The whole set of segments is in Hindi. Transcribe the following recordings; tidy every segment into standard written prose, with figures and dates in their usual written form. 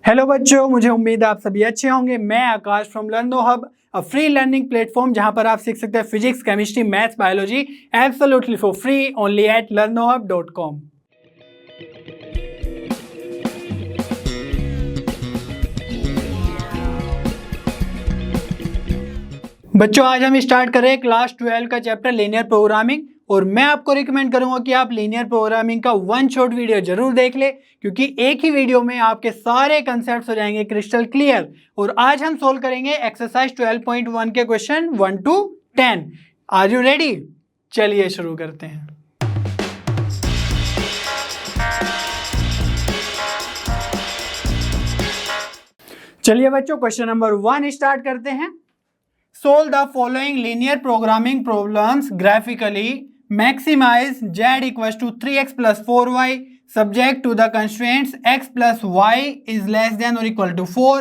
हेलो बच्चों, मुझे उम्मीद है आप सभी अच्छे होंगे। मैं Aakash from Learno Hub, a free learning platform जहां पर आप सीख सकते हैं physics, chemistry, maths, biology absolutely for free only at learnohub.com। बच्चों, आज हम स्टार्ट कर रहे हैं क्लास 12 का चैप्टर लीनियर प्रोग्रामिंग। और मैं आपको रिकमेंड करूंगा कि आप लीनियर प्रोग्रामिंग का वन शॉट वीडियो जरूर देख ले, क्योंकि एक ही वीडियो में आपके सारे कंसेप्ट्स हो जाएंगे क्रिस्टल क्लियर। और आज हम सोल्व करेंगे एक्सरसाइज 12.1 के question 1 to 10। Are you ready? चलिए शुरू करते हैं। चलिए बच्चों, क्वेश्चन नंबर 1 स्टार्ट करते हैं। Solve the following linear programming problems graphically. Maximize z equals to 3x plus 4y subject to the constraints x plus y is less than or equal to 4,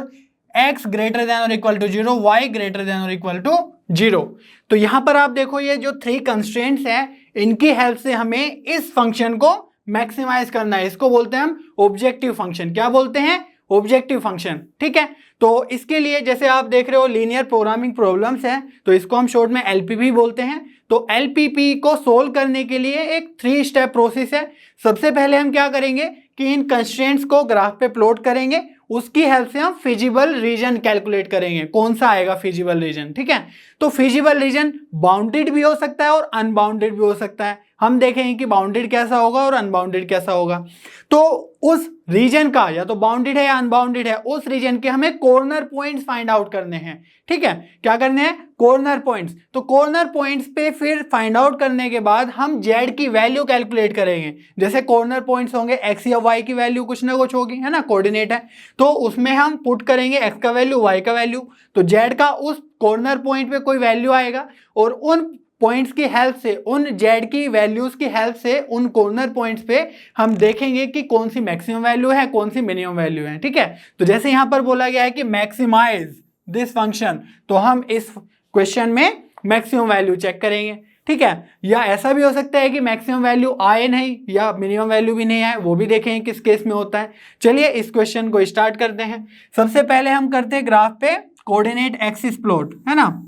x greater than or equal to 0, y greater than or equal to 0। तो यहां पर आप देखो, ये जो 3 कंस्ट्रेंट्स हैं, इनकी हेल्प से हमें इस फंक्शन को मैक्सिमाइज करना है। इसको बोलते हैं हम ऑब्जेक्टिव फंक्शन। क्या बोलते हैं? Objective function. ठीक है, तो इसके लिए जैसे आप देख रहे हो लीनियर प्रोग्रामिंग प्रॉब्लम्स हैं, तो इसको हम शॉर्ट में एलपीपी बोलते हैं। तो एलपीपी को सोल्व करने के लिए एक 3 स्टेप प्रोसेस है। सबसे पहले हम क्या करेंगे कि इन कंस्ट्रेंट्स को ग्राफ पे प्लॉट करेंगे, उसकी हेल्प से हम फिजिबल रीजन कैलकुलेट करेंगे। कौन सा आएगा फिजिबल रीजन? ठीक है, तो फिजिबल रीजन बाउंडेड भी हो सकता है और अनबाउंडेड भी हो सकता है। हम देखेंगे कि बाउंडेड कैसा होगा और अनबाउंडेड कैसा होगा। तो उस रीजन का या तो बाउंडेड है या अनबाउंडेड है, उस रीजन के हमें कॉर्नर पॉइंट्स फाइंड आउट करने हैं। ठीक है, क्या करने हैं? Corner points. तो कॉर्नर पॉइंट्स पे फिर फाइंड आउट करने के बाद हम जेड की वैल्यू कैलकुलेट करेंगे। जैसे कॉर्नर पॉइंट्स होंगे, एक्स या वाई की वैल्यू कुछ ना कुछ होगी, है ना, कोऑर्डिनेट है, तो उसमें हम पुट करेंगे एक्स का वैल्यू, वाई का वैल्यू। तो जेड का उस कॉर्नर पॉइंट पे कोई वैल्यू आएगा और उन पॉइंट्स की हेल्प से, उन जेड की वैल्यूज की हेल्प से उन कॉर्नर पॉइंट्स पे हम देखेंगे कि कौन सी मैक्सिमम वैल्यू है, कौन सी मिनिमम वैल्यू है। ठीक है, तो जैसे यहां पर बोला गया है कि मैक्सिमाइज दिस फंक्शन, तो हम इस क्वेश्चन में मैक्सिमम वैल्यू चेक करेंगे। ठीक है, या ऐसा भी हो सकता है कि मैक्सिमम वैल्यू आए नहीं या मिनिमम वैल्यू भी नहीं आए, वो भी देखेंगे किस केस में होता है। चलिए इस क्वेश्चन को स्टार्ट करते हैं। सबसे पहले हम करते हैं ग्राफ पे कोऑर्डिनेट एक्सिस प्लॉट, है ना।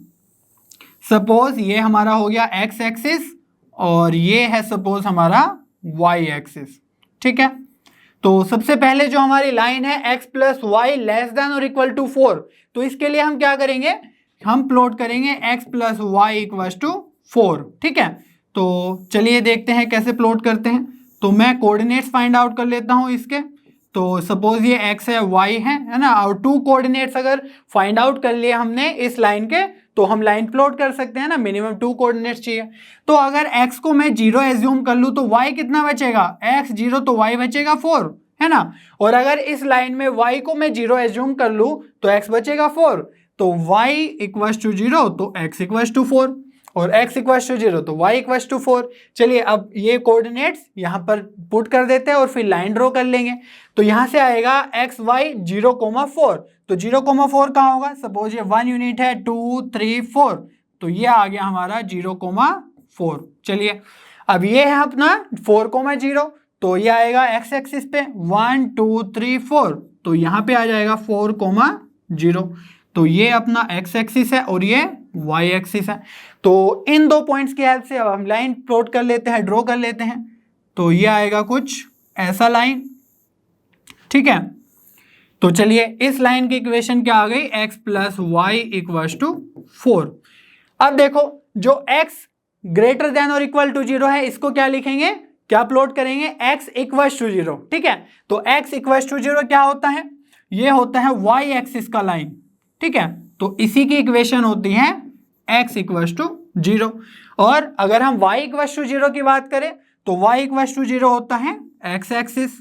सपोज ये हमारा हो गया एक्स एक्सिस और ये है सपोज हमारा वाई एक्सिस। ठीक है, तो सबसे पहले जो हमारी लाइन है x plus y less than और इक्वल टू 4, तो इसके लिए हम क्या करेंगे? हम प्लॉट करेंगे x plus y equal to 4। ठीक है, तो चलिए देखते हैं कैसे प्लॉट करते हैं। तो मैं कोऑर्डिनेट्स फाइंड आउट कर लेता हूं इसके। तो सपोज ये x है, y है ना, और 2 कोऑर्डिनेट्स अगर फाइंड आउट कर लिए हमने इस लाइन के, तो हम लाइन प्लॉट कर सकते हैं ना। मिनिमम 2 कोऑर्डिनेट्स चाहिए। तो अगर x को मैं 0 एज्यूम कर लूँ तो y कितना बचेगा? x 0, तो y बचेगा 4, है ना। और अगर इस लाइन में y को मैं 0 एज्यूम कर लूँ तो x बचेगा 4। तो y इक्वल टू 0 तो x इक्वल टू 4, और x इक्वल टू 0 तो y इक्वल टू 4। चलिए अब ये कोऑर्डिनेट्स यहाँ पर पुट कर देते हैं और फिर लाइन ड्रॉ कर लेंगे। तो यहाँ से आएगा x y 0,4, तो 0,4 कहाँ होगा? सपोज ये 1 यूनिट है, 2 3 4, तो ये आ गया हमारा 0,4। चलिए अब ये है अपना 4,0, तो ये आएगा x एक्सिस पे 1 2 3 4, तो यहाँ पे आ जाएगा 4,0। तो ये अपना x एक्सिस है और ये y एक्सिस है। तो इन 2 पॉइंट्स की हेल्प से अब हम लाइन प्लॉट कर लेते हैं, ड्रॉ कर लेते हैं। तो ये आएगा कुछ ऐसा लाइन। ठीक है, तो चलिए इस लाइन की इक्वेशन क्या आ गई? x plus y equal to 4। अब देखो, जो x ग्रेटर देन और इक्वल टू 0 है, इसको क्या लिखेंगे? क्या प्लॉट करेंगे? x equal to 0। ठीक है, तो x इक्वल टू 0 क्या होता है? ये होता है y एक्सिस का लाइन। ठीक है, तो इसी की इक्वेशन होती है x इक्वल टू 0। और अगर हम y इक्वल टू 0 की बात करें तो y इक्वल टू 0 होता है x एक्सिस।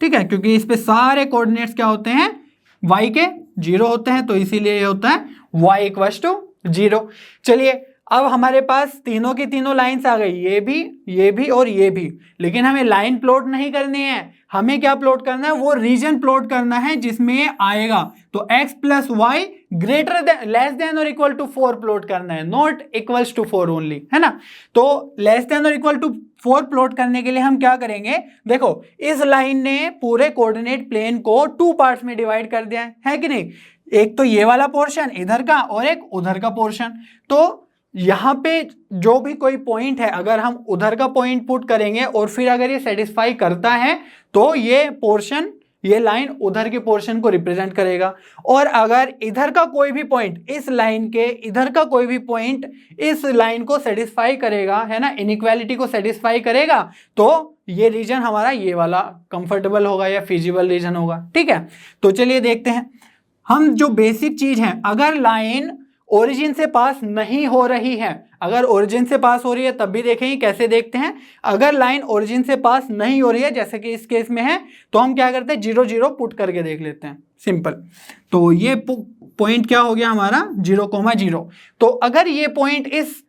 ठीक है, क्योंकि इस पे सारे कोऑर्डिनेट्स क्या होते हैं? y के 0 होते हैं, तो इसीलिए ये होता है y इक्वल टू 0। चलिए अब हमारे पास तीनों की तीनों लाइंस आ गई, ये भी और ये भी। लेकिन हमें लाइन प्लॉट नहीं करनी है, हमें क्या प्लॉट करना है? वो रीजन प्लॉट करना है जिसमें ये आएगा। तो x plus y greater than, less than और इक्वल टू 4 प्लॉट करना है, नॉट इक्वल्स टू 4 ओनली, है ना। तो लेस देन और इक्वल टू 4 प्लॉट करने के लिए हम क्या करेंगे, देखो इस लाइन ने पूरे कोऑर्डिनेट प्लेन को 2 पार्ट्स में डिवाइड कर दिया है कि नहीं, एक तो ये वाला पोर्शन इधर का और एक उधर का पोर्शन। तो यहाँ पे जो भी कोई पॉइंट है अगर हम उधर का पॉइंट पुट करेंगे और फिर अगर ये सेटिस्फाई करता है तो ये पोर्शन, ये लाइन उधर के पोर्शन को रिप्रेजेंट करेगा। और अगर इधर का कोई भी पॉइंट इस लाइन के इधर का कोई भी पॉइंट इस लाइन को सेटिस्फाई करेगा, है ना, इनइक्वालिटी को सेटिस्फाई करेगा, तो ये रीजन हमारा ये वाला कंफर्टेबल होगा या फिजिबल रीजन होगा। ठीक है, तो चलिए देखते हैं हम जो बेसिक चीज है, अगर लाइन ओरिजिन से पास नहीं हो रही है, अगर ओरिजिन से पास हो रही है तब भी देखेंगे कैसे देखते हैं। अगर लाइन ओरिजिन से पास नहीं हो रही है जैसे कि इस केस में है, तो हम क्या करते हैं 0 0 पुट करके देख लेते हैं, सिंपल। तो ये पॉइंट क्या हो गया हमारा 0,0। तो अगर ये पॉइंट इस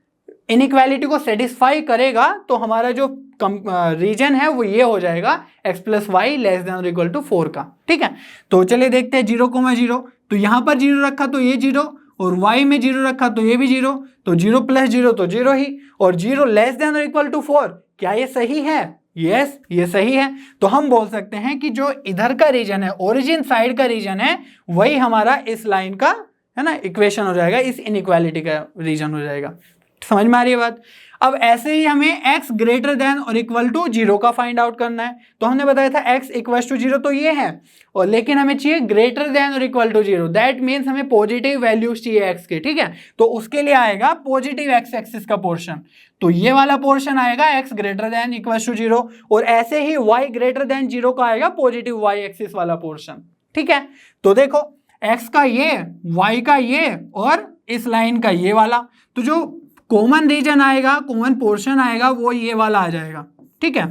इनइक्वालिटी को सेटिस्फाई करेगा तो हमारा जो रीजन है वो ये हो जाएगा x + y ≤ 4 का। ठीक है, तो चलिए देखते हैं 0,0। तो यहां पर 0 रखा तो ये 0, और y में 0 रखा तो ये भी 0, तो 0 + 0 तो 0 ही, और 0 < 4, क्या ये सही है? यस, ये सही है। तो हम बोल सकते हैं कि जो इधर का रीजन है, ओरिजिन साइड का रीजन है, वही हमारा इस लाइन का, है ना, इक्वेशन हो जाएगा, इस इनइक्वालिटी का रीजन हो जाएगा। समझ में आ रही है बात? अब ऐसे ही हमें x > 0 का फाइंड आउट करना है। तो हमने बताया था x = 0 तो ये है, और लेकिन हमें चाहिए > 0, दैट मीन्स हमें पॉजिटिव वैल्यूज चाहिए x के। ठीक है, तो उसके लिए आएगा पॉजिटिव x एक्सिस का पोर्शन, तो ये वाला पोर्शन आएगा x > 0, और ऐसे ही y > 0 का आएगा पॉजिटिव y एक्सिस वाला पोर्शन। ठीक है, तो देखो x का ये, y का ये, और इस लाइन का ये वाला, तो जो कॉमन रीजन आएगा, कॉमन पोर्शन आएगा, वो ये वाला आ जाएगा। ठीक है,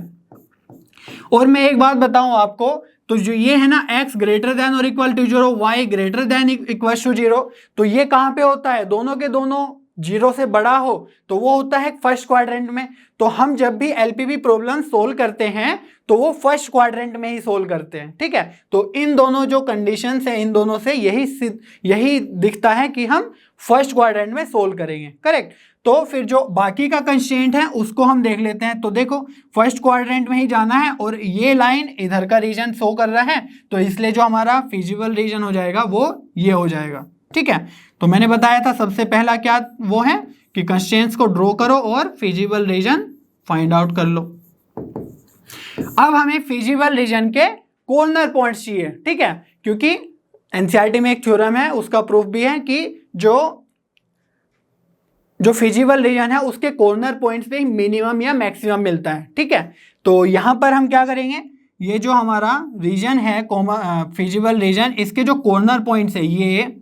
और मैं एक बात बताऊं आपको, तो जो ये है ना x > 0, y > 0, तो ये कहां पे होता है, दोनों के दोनों 0 से बड़ा हो तो वो होता है फर्स्ट क्वाड्रेंट में। तो हम जब भी एलपीवी प्रॉब्लम सोल्व करते हैं तो वो फर्स्ट क्वाड्रेंट में ही सोल्व करते हैं। ठीक है, तो इन दोनों जो कंडीशंस है, इन दोनों से यही दिखता है कि हम फर्स्ट क्वाड्रेंट में सोल्व करेंगे, करेक्ट। तो फिर जो बाकी का कंस्ट्रेंट है उसको हम देख लेते हैं। तो देखो फर्स्ट क्वाड्रेंट में ही जाना है, और ये लाइन इधर का रीजन शो कर रहा है, तो इसलिए जो हमारा फिजिबल रीजन हो जाएगा वो ये हो जाएगा। ठीक है, तो मैंने बताया था सबसे पहला क्या वो है कि कंस्ट्रेंट्स को ड्रॉ करो और फिजिबल रीजन फाइंड आउट कर लो। अब हमें फिजिबल रीजन के कॉर्नर पॉइंट्स चाहिए। ठीक है, क्योंकि एनसीईआरटी में एक थ्योरम है, उसका प्रूफ भी है कि जो फिजिबल रीजन है उसके कॉर्नर पॉइंट्स पे मिनिमम या मैक्सिमम मिलता है। ठीक है, तो यहां पर हम क्या करेंगे, ये जो हमारा रीजन है फिजिबल रीजन, इसके जो कॉर्नर पॉइंट्स है ये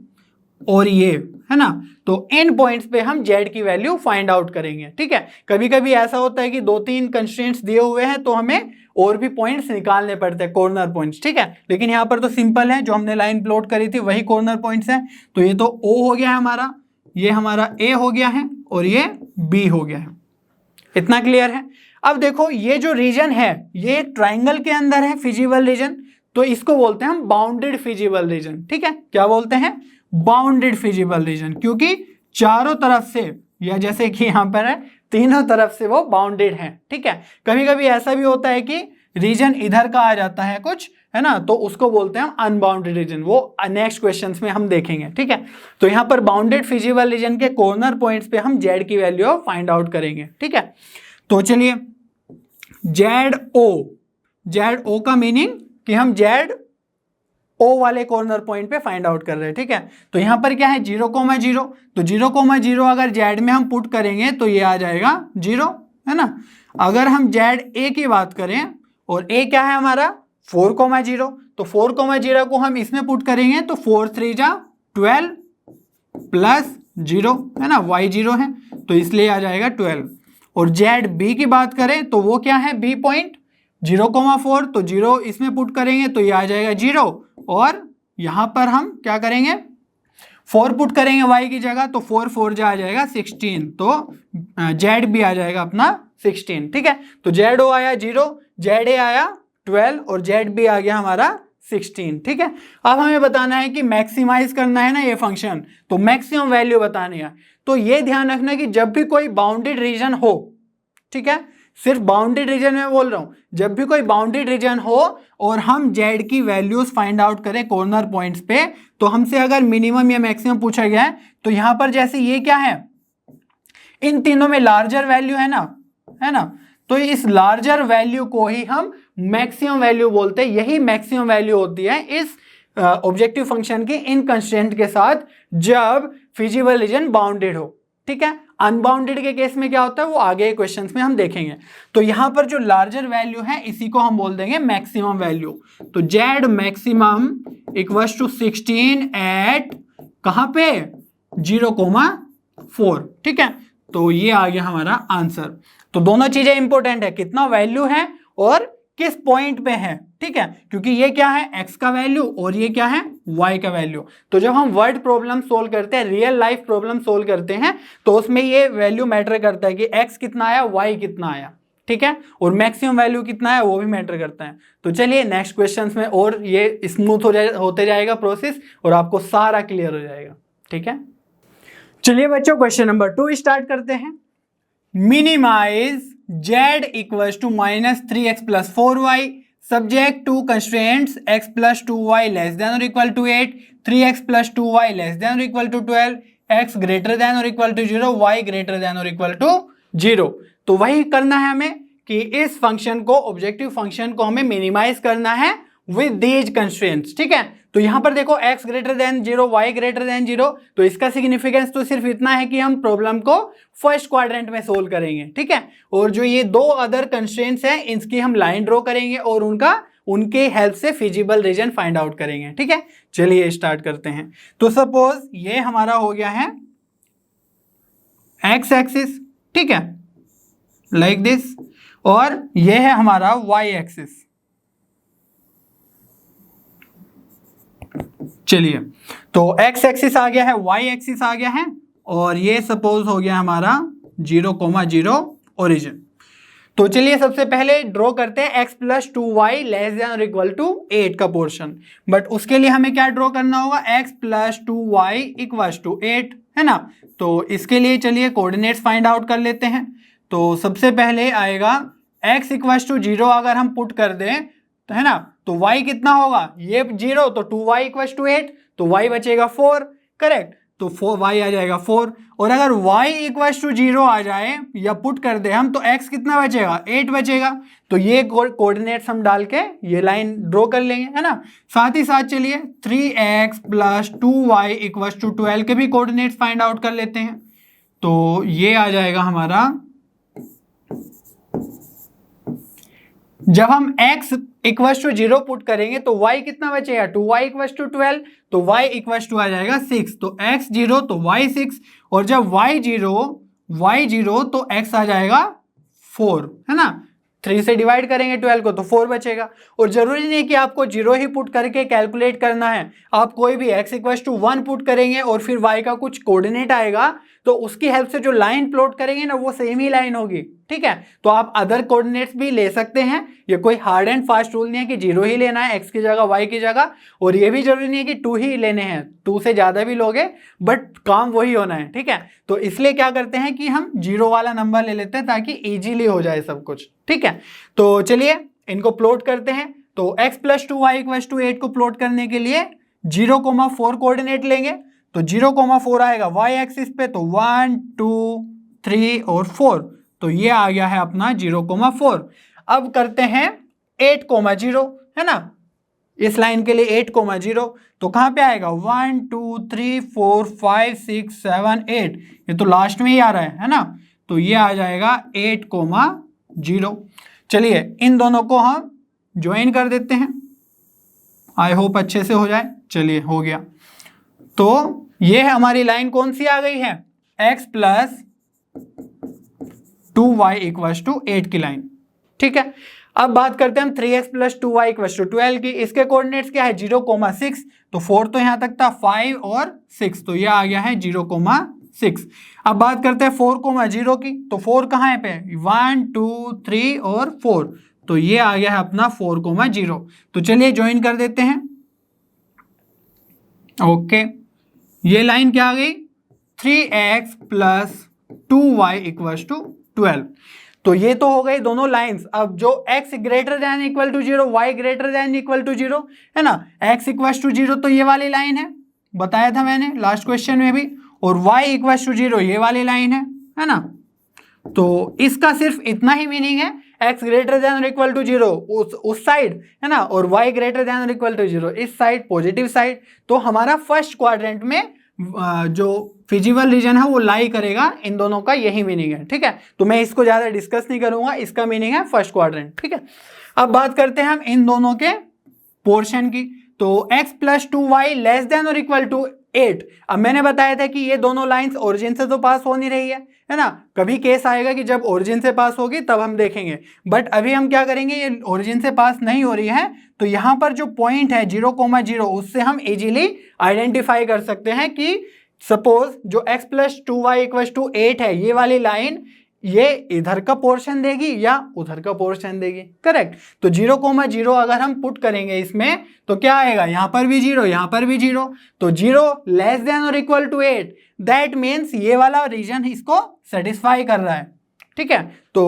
और ये, है ना, तो इन पॉइंट्स पे हम z की वैल्यू फाइंड आउट करेंगे। ठीक है, कभी कभी ऐसा होता है कि 2-3 कंस्ट्रेंट्स दिए हुए हैं तो हमें और भी पॉइंट्स निकालने पड़ते हैं, कॉर्नर पॉइंट्स। ठीक है, लेकिन यहाँ पर तो सिंपल है, जो हमने लाइन प्लॉट करी थी वही कॉर्नर पॉइंट्स हैं। तो ये तो O हो गया है हमारा, ये हमारा A हो गया है, और ये B हो गया है। इतना क्लियर है? अब देखो ये जो रीजन है ये एक ट्राइंगल के अंदर है फिजिबल रीजन, तो इसको बोलते हैं हम बाउंडेड फिजिबल रीजन। ठीक है, क्या बोलते हैं? बाउंडेड फिजिबल रीजन, क्योंकि चारों तरफ से, या जैसे कि यहाँ पर है, तीनों तरफ से वो बाउंडेड है। ठीक है, कभी कभी ऐसा भी होता है कि रीजन इधर का आ जाता है कुछ, है ना, तो उसको बोलते हैं हम अनबाउंडेड रीजन, वो नेक्स्ट क्वेश्चंस में हम देखेंगे। ठीक है, तो यहाँ पर बाउंडेड फिजिबल रीजन के कॉर्नर पॉइंट्स पे हम z की वैल्यू फाइंड आउट करेंगे। ठीक है, तो चलिए ZO का मीनिंग कि हम ZO वाले कॉर्नर पॉइंट पे फाइंड आउट कर रहे हैं। ठीक है, तो यहाँ पर क्या है 0,0, तो 0,0 अगर Z में हम पुट करेंगे तो ये आ जाएगा 0, है ना। अगर हम ZA की बात करें, और A क्या है हमारा 4,0, तो 4,0 को हम इसमें पुट करेंगे तो 4 3 जा 12 प्लस 0, है ना, y 0 है तो इसलिए आ जाएगा 12। और ZB की बात करें तो वो क्या है B पॉइंट 0,4, तो 0 इसमें पुट करेंगे तो ये आ जाएगा 0, और यहाँ पर हम क्या करेंगे 4 पुट करेंगे y की जगह, तो 4 4 जा आ जाएगा 16, तो ZB आ जाएगा अपना 16। ठीक है, तो ZO आया 0, ZA आया 12, और ZB आ गया हमारा 16। ठीक है, अब हमें बताना है कि मैक्सिमाइज करना है ना ये फंक्शन, तो मैक्सिमम वैल्यू बतानी है। तो ये ध्यान रखना कि जब भी कोई बाउंडेड रीजन हो, ठीक है, सिर्फ बाउंडेड रीजन में बोल रहा हूं। जब भी कोई बाउंडेड रीजन हो और हम जेड की वैल्यूज फाइंड आउट करें कॉर्नर पॉइंट्स पे, तो हमसे अगर मिनिमम या मैक्सिमम पूछा गया है तो यहां पर जैसे ये क्या है, इन तीनों में लार्जर वैल्यू है ना, तो इस लार्जर वैल्यू को ही हम मैक्सिमम वैल्यू बोलते हैं। यही मैक्सिमम वैल्यू होती है इस ऑब्जेक्टिव फंक्शन की इन कंस्ट्रेंट के साथ जब फिजिबल रीजन बाउंडेड हो। ठीक है, अनबाउंडेड के केस में क्या होता है वो आगे क्वेश्चंस में हम देखेंगे। तो यहां पर जो लार्जर वैल्यू है इसी को हम बोल देंगे मैक्सिमम वैल्यू। तो z maximum equals to 16 at कहां पे 0,4। ठीक है, तो ये आ गया हमारा आंसर। तो दोनों चीजें इंपॉर्टेंट है, कितना वैल्यू है और किस पॉइंट पे है। ठीक है, क्योंकि ये क्या है x का वैल्यू और ये क्या है y का वैल्यू। तो जब हम वर्ड प्रॉब्लम सोल्व करते हैं, रियल लाइफ प्रॉब्लम सोल्व करते हैं, तो उसमें ये वैल्यू मैटर करता है कि x कितना आया, y कितना आया। ठीक है, और मैक्सिमम वैल्यू कितना है वो भी मैटर करता है। तो चलिए नेक्स्ट क्वेश्चन में और ये स्मूथ होते जाएगा प्रोसेस और आपको सारा क्लियर हो जाएगा। ठीक है, चलिए बच्चों क्वेश्चन नंबर 2 स्टार्ट करते हैं। Minimise z equals to -3x + 4y subject to constraints x + 2y less than or equal to 8, 3x + 2y less than or equal to 12, x greater than or equal to 0, y greater than or equal to 0। तो वही करना है हमें कि इस फंक्शन को, ऑब्जेक्टिव फंक्शन को हमें मिनिमाइज करना है विद दीज कंस्ट्रेंट्स। ठीक है, तो यहां पर देखो x greater than 0, y greater than 0, तो इसका सिग्निफिकेंस तो सिर्फ इतना है कि हम प्रॉब्लम को फर्स्ट क्वाड्रेंट में सोल्व करेंगे। ठीक है, और जो ये दो अदर कंस्ट्रेंट्स हैं इनकी हम लाइन ड्रॉ करेंगे और उनके हेल्प से फिजिबल रीजन फाइंड आउट करेंगे। ठीक है, चलिए स्टार्ट करते हैं। तो सपोज ये हमारा हो गया है x एक्सिस, ठीक है, लाइक दिस, और ये है हमारा y एक्सिस। चलिए, तो x एक्सिस आ गया है, y एक्सिस आ गया है, और ये सपोज हो गया हमारा 0,0 ओरिजिन। तो चलिए सबसे पहले ड्रॉ करते हैं x + 2y लेस देन और इक्वल टू 8 का पोर्शन। बट उसके लिए हमें क्या ड्रॉ करना होगा, x + 2y इक्वल टू 8, है ना। तो इसके लिए चलिए कोऑर्डिनेट्स फाइंड आउट कर लेते हैं। तो सबसे पहले आएगा x = 0 अगर हम पुट कर दें तो, है ना, तो y कितना होगा, ये 0 तो 2y = 8, तो y बचेगा 4, करेक्ट। तो 4y आ जाएगा 4, और अगर y = 0 आ जाए या पुट कर दे हम तो x कितना बचेगा, 8 बचेगा। तो ये कोऑर्डिनेट्स हम डाल के ये लाइन ड्रॉ कर लेंगे, है ना। साथ ही साथ चलिए 3x + 2y = 12 के भी कोऑर्डिनेट्स फाइंड आउट कर लेते हैं। तो ये आ जाएगा हमारा, जब हम x = 0 पुट करेंगे तो y कितना बचेगा, 2y = 12, तो y = आ जाएगा 6, तो x 0 तो y 6, और जब y 0 तो x आ जाएगा 4, है ना। 3 से डिवाइड करेंगे 12 को तो 4 बचेगा। और जरूरी नहीं कि आपको 0 ही पुट करके कैलकुलेट करना है, आप कोई भी x = 1 पुट करेंगे और फिर y का कुछ कोऑर्डिनेट आएगा तो उसकी हेल्प से जो लाइन प्लॉट करेंगे ना वो सेम ही लाइन होगी। ठीक है, तो आप अदर कोऑर्डिनेट्स भी ले सकते हैं, ये कोई हार्ड एंड फास्ट रूल नहीं है कि 0 ही लेना है x की जगह y की जगह, और ये भी जरूरी नहीं है कि 2 ही लेने हैं, 2 से ज्यादा भी लोगे बट काम वही होना है। ठीक है, तो इसलिए क्या करते हैं कि हम 0 वाला नंबर ले लेते हैं ताकि इजीली हो जाए सब कुछ। ठीक है, तो चलिए इनको प्लॉट करते हैं। तो x + 2y = 8 को प्लॉट करने के लिए 0,4 कोऑर्डिनेट लेंगे, तो 0,4 आएगा y एक्सिस पे, तो 1 2 3 और 4, तो ये आ गया है अपना 0,4। अब करते हैं 8,0, है ना, इस लाइन के लिए 8,0, तो कहां पे आएगा 1 2 3 4 5 6 7 8, ये तो लास्ट में ही आ रहा है ना, तो ये आ जाएगा 8,0। चलिए इन दोनों को हम ज्वाइन कर देते हैं, आई होप अच्छे से हो जाए। चलिए हो गया, तो ये है हमारी लाइन कौन सी आ गई है, x + 2y = 8 की लाइन। ठीक है, अब बात करते हैं हम 3x + 2y = 12 की। इसके कोऑर्डिनेट्स क्या है 0,6, तो 4 तो यहां तक था, 5 और 6, तो ये आ गया है 0,6। अब बात करते हैं 4,0 की, तो 4 कहाँ है पे, 1 2 3 और 4, तो ये आ गया है अपना 4,0। तो चलिए ज्वाइन कर देते हैं। ओके, ये लाइन क्या आ गई, 3x + 2y = 12। तो ये तो हो गई दोनों लाइंस। अब जो x greater than equal to 0, y greater than equal to 0 है ना, x इक्वल टू 0 तो ये वाली लाइन है, बताया था मैंने लास्ट क्वेश्चन में भी, और y इक्वल टू 0 ये वाली लाइन है ना। तो इसका सिर्फ इतना ही मीनिंग है, x ग्रेटर देन और इक्वल टू 0 उस साइड है ना, और y ग्रेटर देन और इक्वल टू 0 इस साइड, पॉजिटिव साइड। तो हमारा फर्स्ट क्वाड्रेंट में जो फिजिबल रीजन है वो लाई करेगा, इन दोनों का यही मीनिंग है, ठीक है। तो मैं इसको ज्यादा डिस्कस नहीं करूंगा, इसका मीनिंग है फर्स्ट क्वाड्रेंट, ठीक है। अब बात करते हैं हम इन दोनों के पोर्शन की। तो x plus 2y less than और इक्वल टू 8। अब मैंने बताया था कि ये दोनों लाइंस ओरिजिन से तो पास हो नहीं रही है ना। कभी केस आएगा कि जब ओरिजिन से पास होगी तब हम देखेंगे, बट अभी हम क्या करेंगे, ये ओरिजिन से पास नहीं हो रही है, तो यहां पर जो पॉइंट है 0,0 उससे हम इजीली आइडेंटिफाई कर सकते हैं कि सपोज जो x plus 2y equal to 8 है, ये वाली लाइन ये इधर का पोर्शन देगी या उधर का पोर्शन देगी, करेक्ट। तो 0,0 अगर हम पुट करेंगे इसमें तो क्या आएगा, यहां पर भी 0, यहां पर भी 0, तो 0 लेस देन और इक्वल टू 8, दैट मीन्स ये वाला रीजन इसको सेटिस्फाई कर रहा है, ठीक है। तो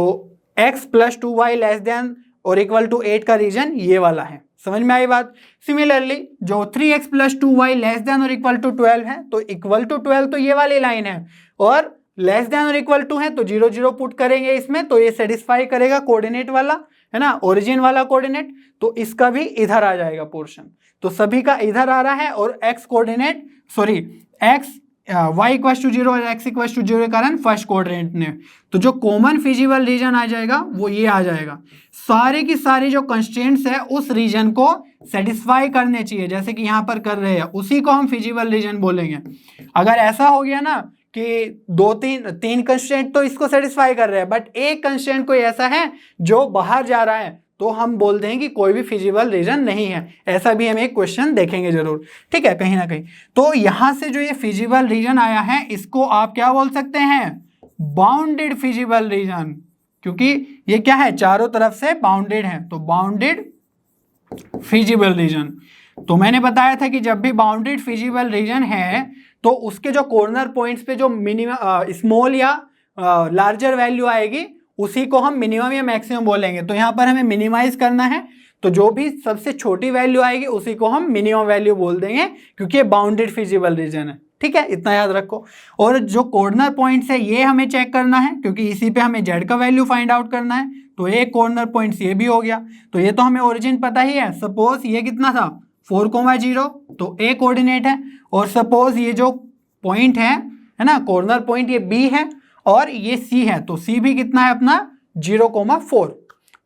x plus 2y less than और इक्वल टू 8 का रीजन ये वाला है, समझ में आई बात। सिमिलरली जो 3x plus 2y less than और इक्वल टू 12 है, तो इक्वल टू 12 तो ये वाली लाइन है, और लेस देन और इक्वल टू है तो 0 0 पुट करेंगे इसमें, तो ये सेटिस्फाई करेगा कोऑर्डिनेट वाला, है ना, ओरिजिन वाला कोऑर्डिनेट। तो इसका भी इधर आ जाएगा पोर्शन, तो सभी का इधर आ रहा है, और x coordinate sorry x y equal to 0 और x इक्वल टू 0 के कारण फर्स्ट कोऑर्डिनेट ने, तो जो कॉमन फिजिबल रीजन आ जाएगा वो ये आ जाएगा। सारे की सारी जो कंस्ट्रेंट्स है उस रीजन को सेटिस्फाई करने चाहिए, जैसे कि यहाँ पर कर रहे हैं, उसी को हम फिजिबल रीजन बोलेंगे। अगर ऐसा हो गया ना कि तीन कंस्ट्रेंट तो इसको सेटिस्फाई कर रहे हैं, बट एक कंस्ट्रेंट कोई ऐसा है जो बाहर जा रहा है, तो हम बोल दें कि कोई भी फिजिबल रीजन नहीं है। ऐसा भी हम एक क्वेश्चन देखेंगे जरूर, ठीक है, कहीं ना कहीं। तो यहां से जो ये फिजिबल रीजन आया है, इसको आप क्या बोल सकते हैं, बाउंडेड फिजिबल रीजन, क्योंकि ये क्या है, चारों तरफ से बाउंडेड है, तो बाउंडेड फिजिबल रीजन। तो मैंने बताया था कि जब भी बाउंडेड फिजिबल रीजन है तो उसके जो कॉर्नर पॉइंट्स पे जो मिनिमम स्मॉल या लार्जर वैल्यू आएगी उसी को हम मिनिमम या मैक्सिमम बोलेंगे। तो यहाँ पर हमें मिनिमाइज करना है, तो जो भी सबसे छोटी वैल्यू आएगी उसी को हम मिनिमम वैल्यू बोल देंगे, क्योंकि ये बाउंडेड फिजिबल रीजन है, ठीक है, इतना याद रखो। और जो कॉर्नर पॉइंट्स है ये हमें चेक करना है, क्योंकि इसी पे हमें जेड का वैल्यू फाइंड आउट करना है। तो एक कॉर्नर पॉइंट्स ये भी हो गया, तो ये तो हमें ओरिजिन पता ही है। सपोज ये कितना था 4,0, तो ए कोऑर्डिनेट है, और सपोज ये जो पॉइंट है ना, कॉर्नर पॉइंट ये बी है और ये सी है, तो सी भी कितना है अपना 0,4,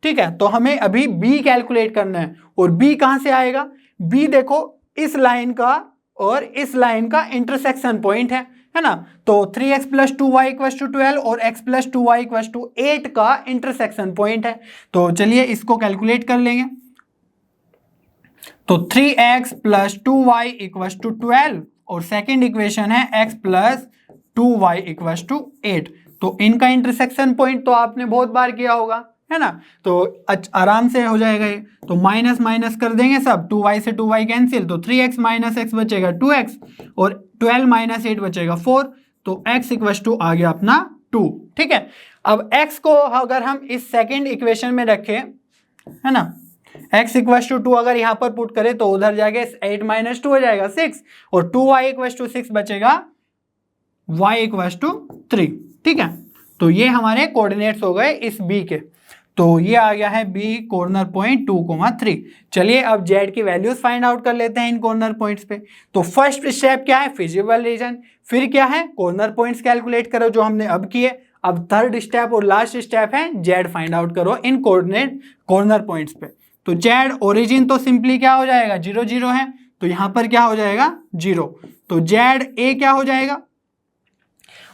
ठीक है। तो हमें अभी बी कैलकुलेट करना है, और बी कहां से आएगा, बी देखो इस लाइन का और इस लाइन का इंटरसेक्शन पॉइंट है ना। तो 3x plus 2y equal to 12 और x plus 2y equal to 8 का इंटरसेक्शन पॉइंट है। तो चलिए इसको कैलकुलेट कर लेंगे। तो 3x plus 2y equal to 12 और सेकेंड इक्वेशन है x plus 2y equal to 8। तो इनका इंटरसेक्शन पॉइंट तो आपने बहुत बार किया होगा, है ना, तो आराम से हो जाएगा ये। तो माइनस माइनस कर देंगे सब, 2y से 2y कैंसिल, तो 3x माइनस x बचेगा 2x और 12 माइनस 8 बचेगा 4, तो x इक्वल टू आ गया अपना 2, ठीक है। अब x को अगर हम इस सेकेंड इक्वेशन में रखें, है ना, x इक्वल टू 2 अगर यहाँ पर पुट करें तो उधर जाके 8 माइनस 2 हो जाएगा 6, और 2y इक्वल टू 6 बचेगा, y इक्वल टू 3, ठीक है। तो ये हमारे कोऑर्डिनेट्स हो गए इस b के। तो ये आ गया है b कॉर्नर पॉइंट 2,3। चलिए अब z की वैल्यूज फाइंड आउट कर लेते हैं इन कॉर्नर पॉइंट्स पे। तो फर्स्ट स्टेप क्या है, फिजिबल रीजन, फिर क्या है, कॉर्नर पॉइंट्स कैलकुलेट करो जो हमने अब किए। अब थर्ड स्टेप और लास्ट स्टेप है z फाइंड आउट करो इन कोऑर्डिनेट कॉर्नर पॉइंट्स पे। तो z ओरिजिन तो सिंपली क्या हो जाएगा, 0 0 है, तो यहां पर क्या हो जाएगा 0, तो z a क्या हो जाएगा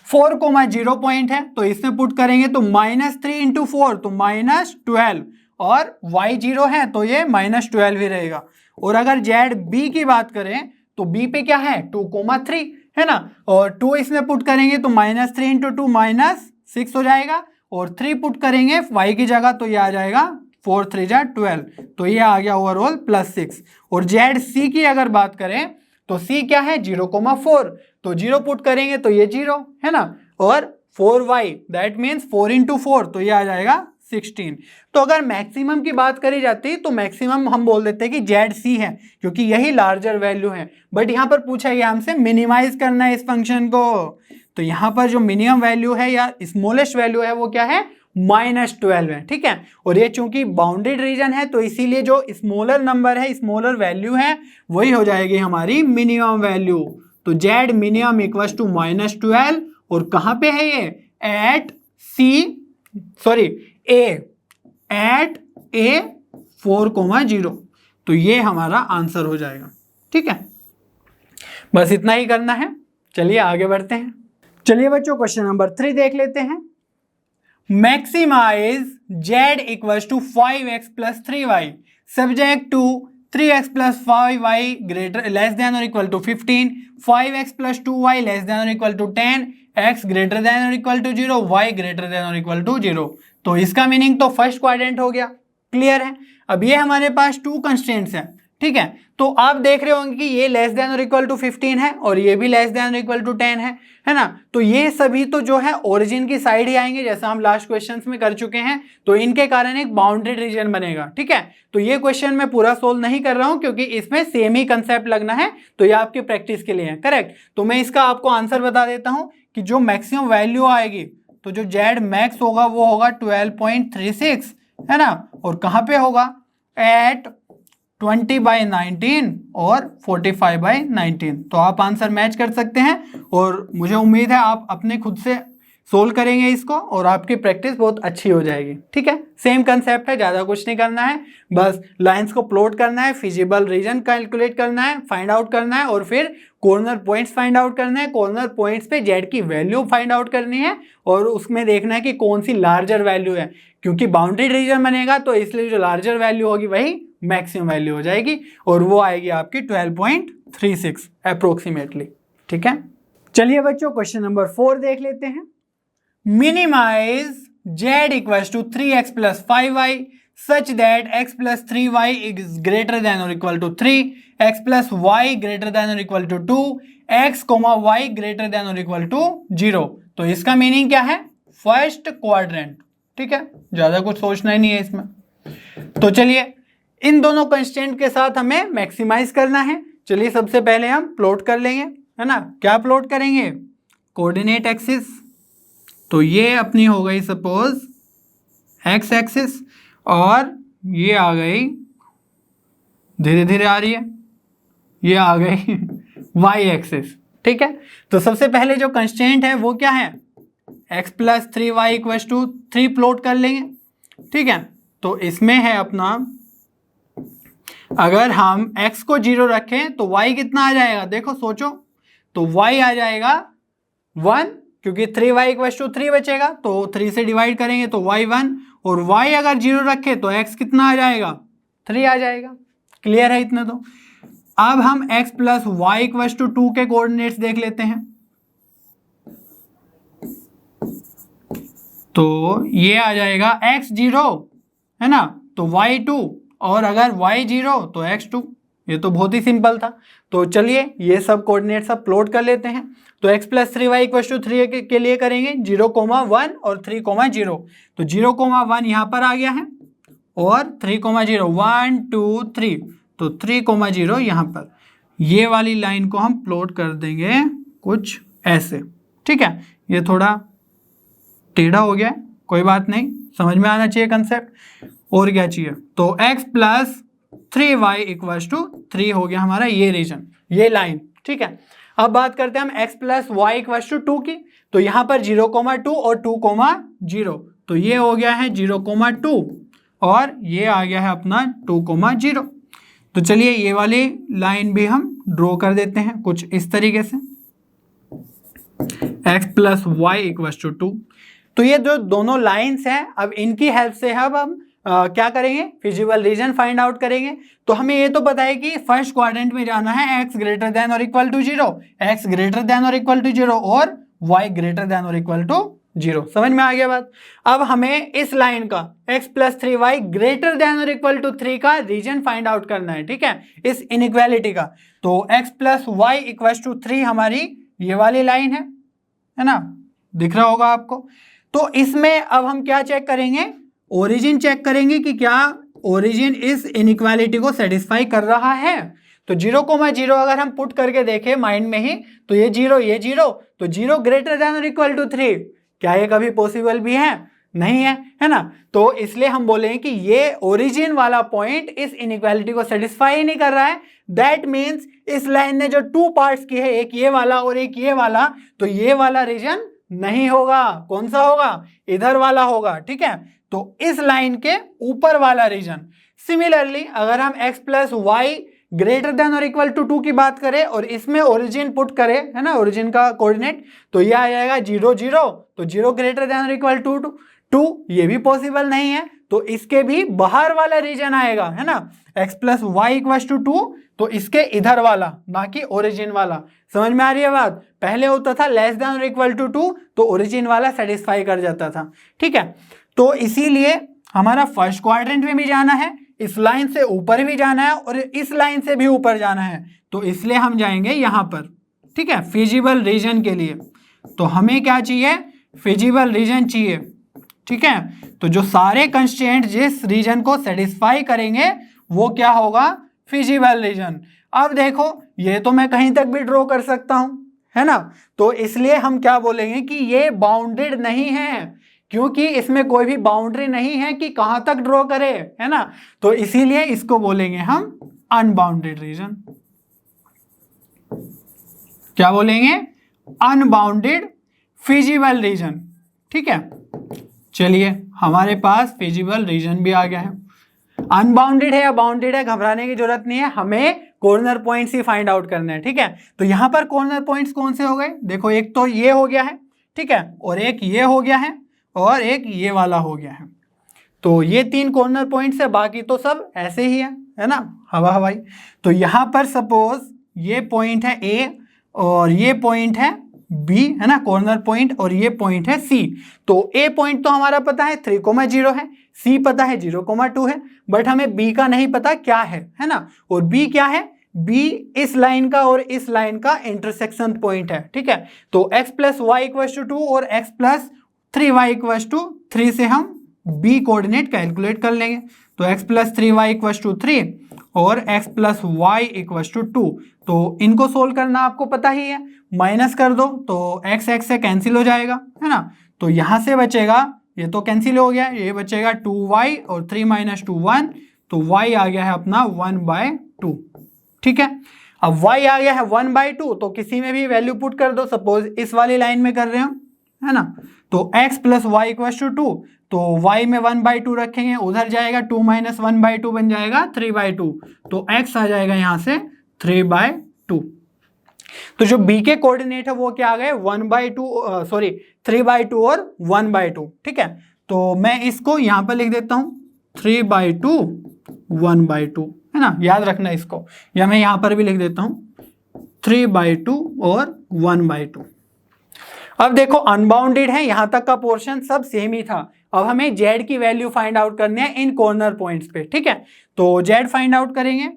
4,0 पॉइंट है, तो इसमें पुट करेंगे तो -3 इंटू 4 तो -12, और y 0 है तो ये -12 ही रहेगा। और अगर z b की बात करें तो b पे क्या है 2,3 है ना, और 2 इसमें पुट करेंगे तो -3 इंटू 2 -6 हो जाएगा, और 3 पुट करेंगे y की जगह तो ये आ जाएगा 4 3 जा 12, तो ये आ गया ओवरऑल +6। और जेड सी की अगर बात करें तो c क्या है 0,4, तो 0 पुट करेंगे तो ये 0 है ना, और 4y, दैट मीन्स 4 इंटू 4, तो ये आ जाएगा 16। तो अगर मैक्सिमम की बात करी जाती तो मैक्सिमम हम बोल देते कि ZC है, क्योंकि यही लार्जर वैल्यू है। बट यहाँ पर पूछा गया हमसे मिनिमाइज करना है इस फंक्शन को, तो यहाँ पर जो मिनिमम वैल्यू है या स्मॉलेस्ट वैल्यू है वो क्या है, -12 है, ठीक है। और ये चूंकि बाउंडेड रीजन है तो इसीलिए जो स्मॉलर नंबर है, स्मॉलर वैल्यू है, वही हो जाएगी हमारी मिनिमम वैल्यू। तो Z मिनिमम इक्वल टू -12, और कहाँ पे है ये, एट A 4,0, तो ये हमारा आंसर हो जाएगा, ठीक है। बस इतना ही करना है। चलिए आगे बढ़ते हैं। चलिए बच्चों क्वेश्चन नंबर 3 देख लेते हैं। Maximise Z equals to 5x plus 3y subject to 3x plus 5y greater less than और equal to 15, 5x plus 2y less than और equal to 10, x greater than और equal to 0, y greater than और इक्वल टू 0। तो इसका मीनिंग तो फर्स्ट क्वाड्रेंट हो गया, क्लियर है। अब ये हमारे पास 2 कंस्ट्रेंट्स हैं, ठीक है। तो आप देख रहे होंगे कि ये लेस देन और इक्वल टू 15 है और ये भी लेस देन और इक्वल टू 10 है ना। तो ये सभी तो जो है ओरिजिन की साइड ही आएंगे, जैसा हम लास्ट क्वेश्चंस में कर चुके हैं। तो इनके कारण एक बाउंड्री रीजन बनेगा, ठीक है। तो ये क्वेश्चन मैं पूरा सोल्व नहीं कर रहा हूं क्योंकि इसमें सेम ही कंसेप्ट लगना है, तो ये आपकी प्रैक्टिस के लिए है, करेक्ट। तो मैं इसका आपको आंसर बता देता हूं कि जो मैक्सिमम वैल्यू आएगी, तो जो Z मैक्स होगा वो होगा 12.36, है ना। और कहाँ पे होगा, एट 20/19 और 45/19। तो आप आंसर मैच कर सकते हैं और मुझे उम्मीद है आप अपने खुद से सोल्व करेंगे इसको और आपकी प्रैक्टिस बहुत अच्छी हो जाएगी, ठीक है। सेम कंसेप्ट है, ज़्यादा कुछ नहीं करना है, बस लाइंस को प्लॉट करना है, फिजिबल रीजन कैलकुलेट करना है, फाइंड आउट करना है और फिर कॉर्नर पॉइंट्स फाइंड आउट करना है। कॉर्नर पॉइंट्स पे Z की वैल्यू फाइंड आउट करनी है और उसमें देखना है कि कौन सी लार्जर वैल्यू है, क्योंकि बाउंड्री रीजन बनेगा तो इसलिए जो लार्जर वैल्यू होगी वही मैक्सिमम वैल्यू हो जाएगी और वो आएगी आपकी 12.36 अप्रोक्सीमेटली, ठीक है। चलिए बच्चों क्वेश्चन नंबर 4 देख लेते हैं। Minimise Z equals to 3x plus 5y such that x plus 3y is greater than और equal to 3, x plus y greater than और equal to 2, x y greater than और इक्वल टू 0। तो इसका मीनिंग क्या है, फर्स्ट क्वाड्रेंट, ठीक है। ज्यादा कुछ सोचना ही नहीं है इसमें। तो चलिए इन दोनों कंस्टेंट के साथ हमें मैक्सिमाइज करना है। चलिए सबसे पहले हम प्लॉट कर लेंगे, है ना। क्या प्लॉट करेंगे, कोऑर्डिनेट एक्सिस। तो ये अपनी हो गई सपोज एक्स एक्सिस और ये आ गई, धीरे धीरे आ रही है, ये आ गई वाई एक्सिस, ठीक है। तो सबसे पहले जो कंस्टेंट है वो क्या है, x plus 3y equal to 3 plot कर लेंगे, ठीक है। तो इसमें है अपना, अगर हम x को 0 रखें तो y कितना आ जाएगा, देखो सोचो, तो y आ जाएगा 1, क्योंकि 3y इक्वल टू 3 बचेगा तो 3 से डिवाइड करेंगे तो y 1, और y अगर 0 रखे तो x कितना आ जाएगा, 3 आ जाएगा। क्लियर है इतना। तो अब हम x plus y equal to 2 के कोऑर्डिनेट्स देख लेते हैं। तो ये आ जाएगा x 0, है ना, तो y 2, और अगर y 0 तो x 2। ये तो बहुत ही सिंपल था। तो चलिए ये सब कोऑर्डिनेट सब प्लॉट कर लेते हैं। तो x plus 3y equal to 3 के लिए करेंगे 0,1 और 3,0। तो 0,1 यहाँ पर आ गया है और 3,0, 1 2 3, तो 3,0 यहाँ पर। ये वाली लाइन को हम प्लॉट कर देंगे कुछ ऐसे, ठीक है। ये थोड़ा टेढ़ा हो गया है, कोई बात नहीं, समझ में आना चाहिए कंसेप्ट। और क्या चाहिए, तो x plus 3y equal to 3 हो गया हमारा ये रीजन, ये लाइन, ठीक है। अब बात करते हैं हम x plus y equal to 2 की। तो यहाँ पर 0,2 और 2,0, तो ये हो गया है 0,2 और ये आ गया है अपना 2,0। तो चलिए ये वाली लाइन भी हम ड्रॉ कर देते हैं कुछ इस तरीके से, x plus y equal to 2। तो ये जो दोनों लाइंस हैं, अब इनकी हेल्प से अब हम क्या करेंगे, फिजिबल रीजन फाइंड आउट करेंगे। तो हमें ये तो पता है कि फर्स्ट क्वाड्रेंट में जाना है x ग्रेटर देन और equal to 0, x greater than और इक्वल टू 0 और y ग्रेटर देन और इक्वल टू 0। समझ में आ गया बात। अब हमें इस लाइन का x plus 3y greater than और इक्वल टू 3 का रीजन फाइंड आउट करना है, ठीक है, इस इनइक्वालिटी का। तो x plus y equal to 3 हमारी ये वाली लाइन है ना, दिख रहा होगा आपको। तो इसमें अब हम क्या चेक करेंगे, ओरिजिन चेक करेंगे कि क्या ओरिजिन इस इनइक्वालिटी को सेटिस्फाई कर रहा है। तो 0,0 अगर हम पुट करके देखें माइंड में ही, तो ये 0, तो 0 ग्रेटर देन और इक्वल टू 3, क्या ये कभी पॉसिबल भी है? नहीं है, है ना। तो इसलिए हम बोलेंगे कि ये ओरिजिन वाला पॉइंट इस इनइक्वालिटी को सेटिस्फाई नहीं कर रहा है। दैट मीन्स इस लाइन ने जो 2 पार्ट्स किए हैं, एक ये वाला और एक ये वाला, तो ये वाला रीजन नहीं होगा। कौन सा होगा? इधर वाला होगा, ठीक है। तो इस लाइन के ऊपर वाला रीजन। सिमिलरली अगर हम x plus y greater than और इक्वल टू 2 की बात करें और इसमें ओरिजिन पुट करें, है ना, ओरिजिन का कोऑर्डिनेट, तो ये आ जाएगा 0, 0, तो 0 ग्रेटर देन और इक्वल टू 2, ये भी पॉसिबल नहीं है। तो इसके भी बाहर वाला रीजन आएगा, है ना, x plus y equal to 2, तो इसके इधर वाला, ना कि ओरिजिन वाला। समझ में आ रही है बात? पहले होता था लेस देन और इक्वल टू 2, तो ओरिजिन वाला सेटिस्फाई कर जाता था, ठीक है। तो इसीलिए हमारा फर्स्ट क्वाड्रेंट में भी जाना है, इस लाइन से ऊपर भी जाना है और इस लाइन से भी ऊपर जाना है, तो इसलिए हम जाएंगे यहां पर, ठीक है, फिजिबल रीजन के लिए। तो हमें क्या चाहिए? फिजिबल रीजन चाहिए, ठीक है। तो जो सारे कंस्ट्रेंट जिस रीजन को सेटिस्फाई करेंगे वो क्या होगा? Feasible region. अब देखो ये तो मैं कहीं तक भी ड्रॉ कर सकता हूं, है ना, तो इसलिए हम क्या बोलेंगे कि ये बाउंडेड नहीं है, क्योंकि इसमें कोई भी बाउंड्री नहीं है कि कहां तक ड्रॉ करे, है ना। तो इसीलिए इसको बोलेंगे हम अनबाउंडेड रीजन। क्या बोलेंगे? अनबाउंडेड फिजिबल रीजन, ठीक है। चलिए हमारे पास फिजिबल रीजन भी आ गया है। अनबाउंडेड है या बाउंडेड है घबराने की जरूरत नहीं है, हमें कॉर्नर पॉइंट्स ही फाइंड आउट करने हैं, ठीक है। तो यहां पर कॉर्नर पॉइंट्स कौन से हो गए? देखो एक तो ये हो गया है, ठीक है, और एक ये हो गया है, और एक ये वाला हो गया है। तो ये 3 कॉर्नर पॉइंट्स है, बाकी तो सब ऐसे ही है ना, हवा हवाई। तो यहां पर सपोज ये पॉइंट है A और ये पॉइंट है B, है ना, कॉर्नर पॉइंट, और ये पॉइंट है C। तो A पॉइंट तो हमारा पता है 3,0 है, C पता है 0,2 है, बट हमें B का नहीं पता क्या है ना। और B क्या है? B इस लाइन का और इस लाइन का इंटरसेक्शन पॉइंट है, ठीक है। तो x plus y equal to 2 और x plus 3y equal to 3 से हम B कोऑर्डिनेट कैलकुलेट कर लेंगे। तो x plus 3y equal to 3 और x plus y equal to 2, तो इनको सोल्व करना आपको पता ही है, माइनस कर दो तो x x से कैंसिल हो जाएगा, है ना। तो यहां से बचेगा, ये तो कैंसिल हो गया, ये बचेगा 2y और 3 माइनस 2 1, तो y आ गया है अपना 1/2, ठीक है। अब y आ गया है 1/2, तो किसी में भी वैल्यू पुट कर दो, सपोज इस वाली लाइन में कर रहे हो, है ना। तो x plus y equal to 2, तो y में 1/2 रखेंगे, उधर जाएगा 2 माइनस 1/2 बन जाएगा 3/2, तो x आ जाएगा यहां से 3/2। तो जो b के कोऑर्डिनेट है वो क्या आ गए? 3/2 और 1/2, ठीक है। तो मैं इसको यहां पर लिख देता हूं 3/2 1/2, है ना, याद रखना इसको, या मैं यहां पर भी लिख देता हूं 3/2 और 1/2। अब देखो अनबाउंडेड है, यहां तक का पोर्शन सब सेम ही था। अब हमें z की वैल्यू फाइंड आउट करनी है इन कॉर्नर पॉइंट्स पे, ठीक है। तो z फाइंड आउट करेंगे,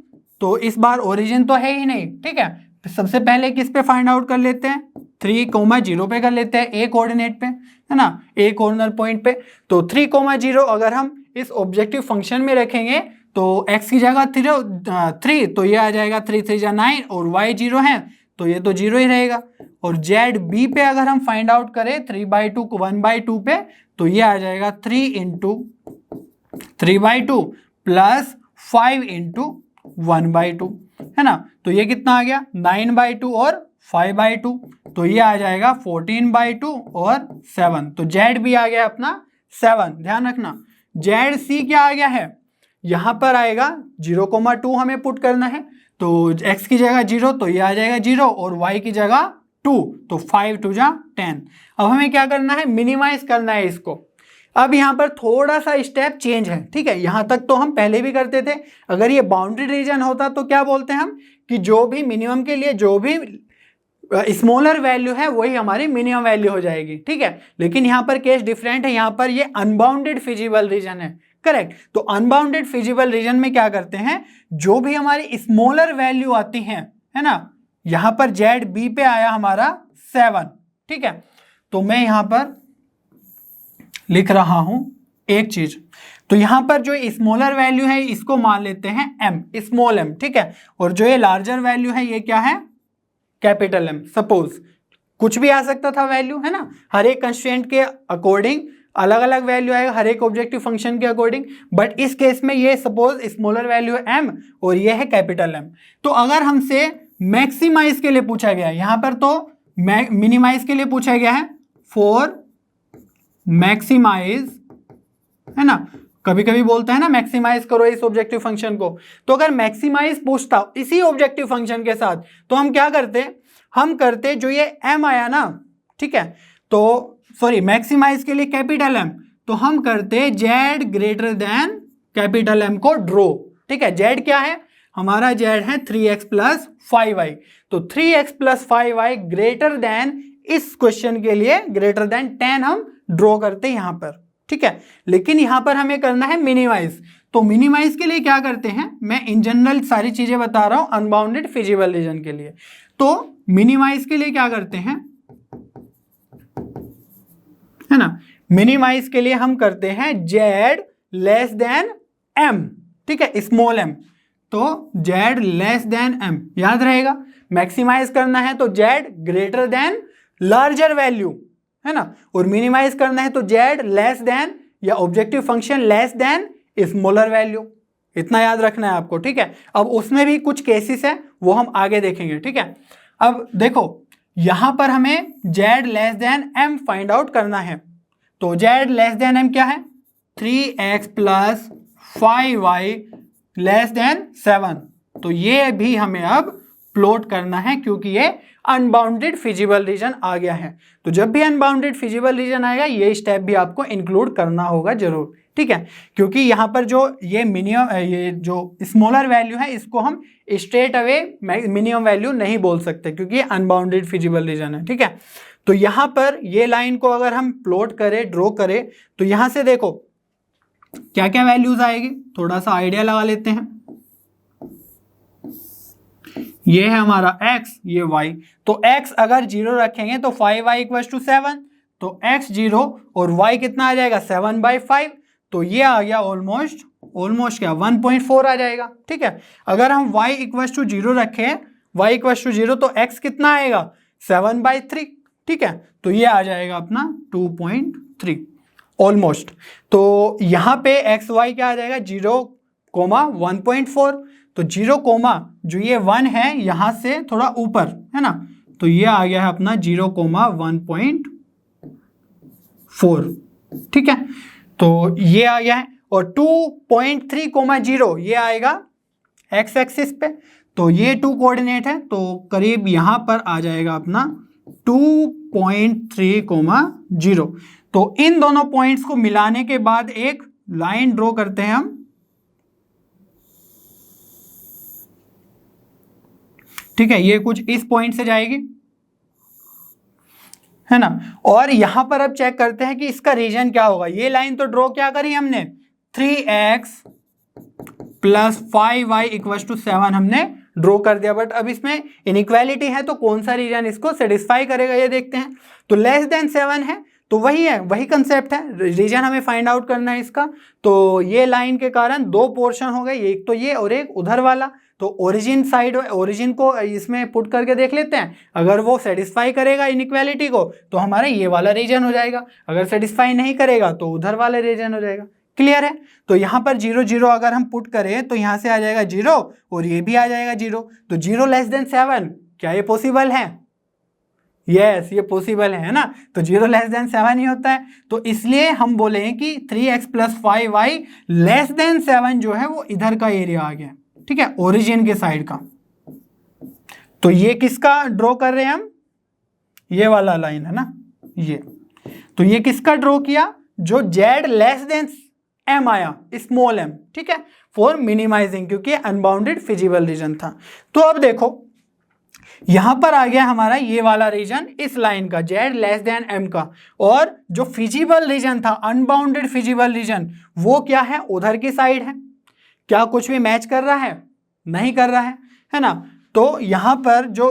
तो इस बार ओरिजिन तो है ही नहीं, ठीक है। सबसे पहले किस पे फाइंड आउट कर लेते हैं? 3,0 पे कर लेते हैं, a कोऑर्डिनेट पे, है ना, a कॉर्नर पॉइंट पे। तो 3,0 अगर हम इस ऑब्जेक्टिव फंक्शन में रखेंगे तो x की जगह 3, तो ये आ जाएगा 3 3 जा 9 और y 0 है, तो ये तो 0 ही रहेगा। और जेड बी पे अगर हम फाइंड आउट करें 3/2 को 1/2 पे, तो ये आ जाएगा 3 इंटू 3/2 प्लस 5 इंटू 1/2, है ना। तो ये कितना आ गया? 9/2 और 5/2, तो ये आ जाएगा 14/2 और 7। तो जेड बी आ गया अपना 7। ध्यान रखना जेड सी क्या आ गया है, यहां पर आएगा 0,2 हमें पुट करना है, तो x की जगह 0, तो ये आ जाएगा 0 और y की जगह 2, तो 5 2 जा 10। अब हमें क्या करना है? मिनिमाइज करना है इसको। अब यहाँ पर थोड़ा सा स्टेप चेंज है, ठीक है। यहाँ तक तो हम पहले भी करते थे, अगर ये बाउंड्री रीजन होता तो क्या बोलते हैं हम कि जो भी मिनिमम के लिए जो भी स्मॉलर वैल्यू है वही हमारी मिनिमम वैल्यू हो जाएगी, ठीक है। लेकिन यहाँ पर केस डिफरेंट है, यहाँ पर ये अनबाउंडेड फिजिबल रीजन है, करेक्ट। तो अनबाउंडेड फिजिबल रीजन में क्या करते हैं, जो भी हमारी स्मॉलर वैल्यू आती है ना, यहां पर जेड बी पे आया हमारा 7, ठीक है। तो मैं यहां पर लिख रहा हूं एक चीज, तो यहां पर जो स्मॉलर वैल्यू है इसको मान लेते हैं m, स्मॉल m, ठीक है, और जो ये लार्जर वैल्यू है ये क्या है, कैपिटल M। सपोज कुछ भी आ सकता था वैल्यू, है ना, हर एक कंस्ट्रेंट के अकॉर्डिंग अलग अलग वैल्यू आएगा, हर एक ऑब्जेक्टिव फंक्शन के अकॉर्डिंग, बट इस केस में ये सपोज स्मॉलर वैल्यू है m और ये है कैपिटल M। तो अगर हमसे मैक्सिमाइज के लिए पूछा गया है, यहां पर तो मिनिमाइज के लिए पूछा गया है, फॉर मैक्सिमाइज, है ना, कभी कभी बोलते हैं ना मैक्सिमाइज करो इस ऑब्जेक्टिव फंक्शन को, तो अगर मैक्सिमाइज पूछता इसी ऑब्जेक्टिव फंक्शन के साथ तो हम क्या करते, हम करते जो ये m आया ना, ठीक है, तो सॉरी मैक्सिमाइज के लिए कैपिटल M, तो हम करते z greater than capital M को ड्रॉ, ठीक है। z क्या है हमारा, z है 3x प्लस 5y, तो 3x plus 5y greater than, इस क्वेश्चन के लिए ग्रेटर देन 10 हम ड्रॉ करते यहां पर, ठीक है। लेकिन यहां पर हमें करना है मिनिमाइज, तो मिनिमाइज के लिए क्या करते हैं, मैं इन जनरल सारी चीजें बता रहा हूं अनबाउंडेड फिजिबल रीजन के लिए। तो मिनिमाइज के लिए क्या करते हैं, है ना, मिनिमाइज के लिए हम करते हैं z लेस देन m, ठीक है, स्मॉल m, तो z लेस देन m, याद रहेगा। मैक्सिमाइज करना है तो z greater than larger value, है ना, और मिनिमाइज करना है तो z लेस देन या objective function less than smaller value, इतना याद रखना है आपको, ठीक है। अब उसमें भी कुछ केसेस है वो हम आगे देखेंगे, ठीक है। अब देखो यहां पर हमें z less than m find out करना है, तो z लेस देन m क्या है, 3x plus 5y less than 7, तो ये भी हमें अब प्लॉट करना है क्योंकि ये अनबाउंडेड फिजिबल रीजन आ गया है। तो जब भी अनबाउंडेड फिजिबल रीजन आएगा ये स्टेप भी आपको इंक्लूड करना होगा जरूर, ठीक है, क्योंकि यहाँ पर जो ये मिनिमम, ये जो स्मॉलर वैल्यू है इसको हम स्ट्रेट अवे मिनिमम वैल्यू नहीं बोल सकते क्योंकि ये अनबाउंडेड फिजिबल रीजन है, ठीक है। तो यहाँ पर ये लाइन को अगर हम प्लॉट करें, ड्रॉ करें, तो यहाँ से देखो क्या क्या वैल्यूज आएगी, थोड़ा सा आइडिया लगा लेते हैं। ये है हमारा x, ये y, तो x अगर 0 रखेंगे तो 5y इक्वल टू 7, तो x 0 और y कितना आ जाएगा 7/5, तो ये आ गया ऑलमोस्ट क्या 1.4 आ जाएगा, ठीक है। अगर हम y इक्वल टू 0 रखें, y इक्वल टू 0, तो x कितना आएगा 7/3, ठीक है, तो ये आ जाएगा अपना 2.3 ऑलमोस्ट। तो यहाँ पे एक्स वाई क्या आ जाएगा 0,1.4, तो 0, जो ये 1 है यहाँ से थोड़ा ऊपर है ना, तो ये आ गया है अपना 0,1.4, ठीक है, तो ये आ गया है। और 2.3,0 ये आएगा एक्स एक्सिस पे, तो ये 2 कोऑर्डिनेट है, तो करीब यहाँ पर आ जाएगा अपना 2.3,0। तो इन दोनों पॉइंट्स को मिलाने के बाद एक लाइन ड्रॉ करते हैं हम, ठीक है, ये कुछ इस पॉइंट से जाएगी, है ना। और यहां पर अब चेक करते हैं कि इसका रीजन क्या होगा। ये लाइन तो ड्रॉ क्या करी हमने, 3x plus 5y equal to 7 हमने ड्रॉ कर दिया, बट अब इसमें इनइक्वालिटी है तो कौन सा रीजन इसको सेटिस्फाई करेगा ये देखते हैं। तो लेस देन 7 है, तो वही है, वही कंसेप्ट है, रीजन हमें फाइंड आउट करना है इसका। तो ये लाइन के कारण 2 पोर्शन हो गए, एक तो ये और एक उधर वाला। तो ओरिजिन साइड, ओरिजिन को इसमें पुट करके देख लेते हैं, अगर वो सेटिस्फाई करेगा इनइक्वालिटी को तो हमारा ये वाला रीजन हो जाएगा, अगर सेटिस्फाई नहीं करेगा तो उधर वाला रीजन हो जाएगा। क्लियर है। तो यहाँ पर 0 0 अगर हम पुट करें तो यहाँ से आ जाएगा 0 और ये भी आ जाएगा 0, तो 0 लेस देन 7, क्या ये पॉसिबल है? यस, ये पॉसिबल है ना। तो 0 लेस देन 7 ही होता है, तो इसलिए हम बोले कि 3x plus 5y less than 7 जो है वो इधर का एरिया आ गया, ठीक है, ओरिजिन के साइड का। तो ये किसका ड्रॉ कर रहे हैं हम, ये वाला लाइन है ना ये, तो ये किसका ड्रॉ किया, जो z लेस देन m आया, स्मॉल m, ठीक है, फॉर मिनिमाइजिंग, क्योंकि अनबाउंडेड फिजिबल रीजन था। तो अब देखो यहां पर आ गया हमारा ये वाला रीजन, इस लाइन का z लेस देन m का, और जो फिजिबल रीजन था, अनबाउंडेड फिजिबल रीजन, वो क्या है, उधर की साइड है। क्या कुछ भी मैच कर रहा है? नहीं कर रहा है ना। तो यहाँ पर जो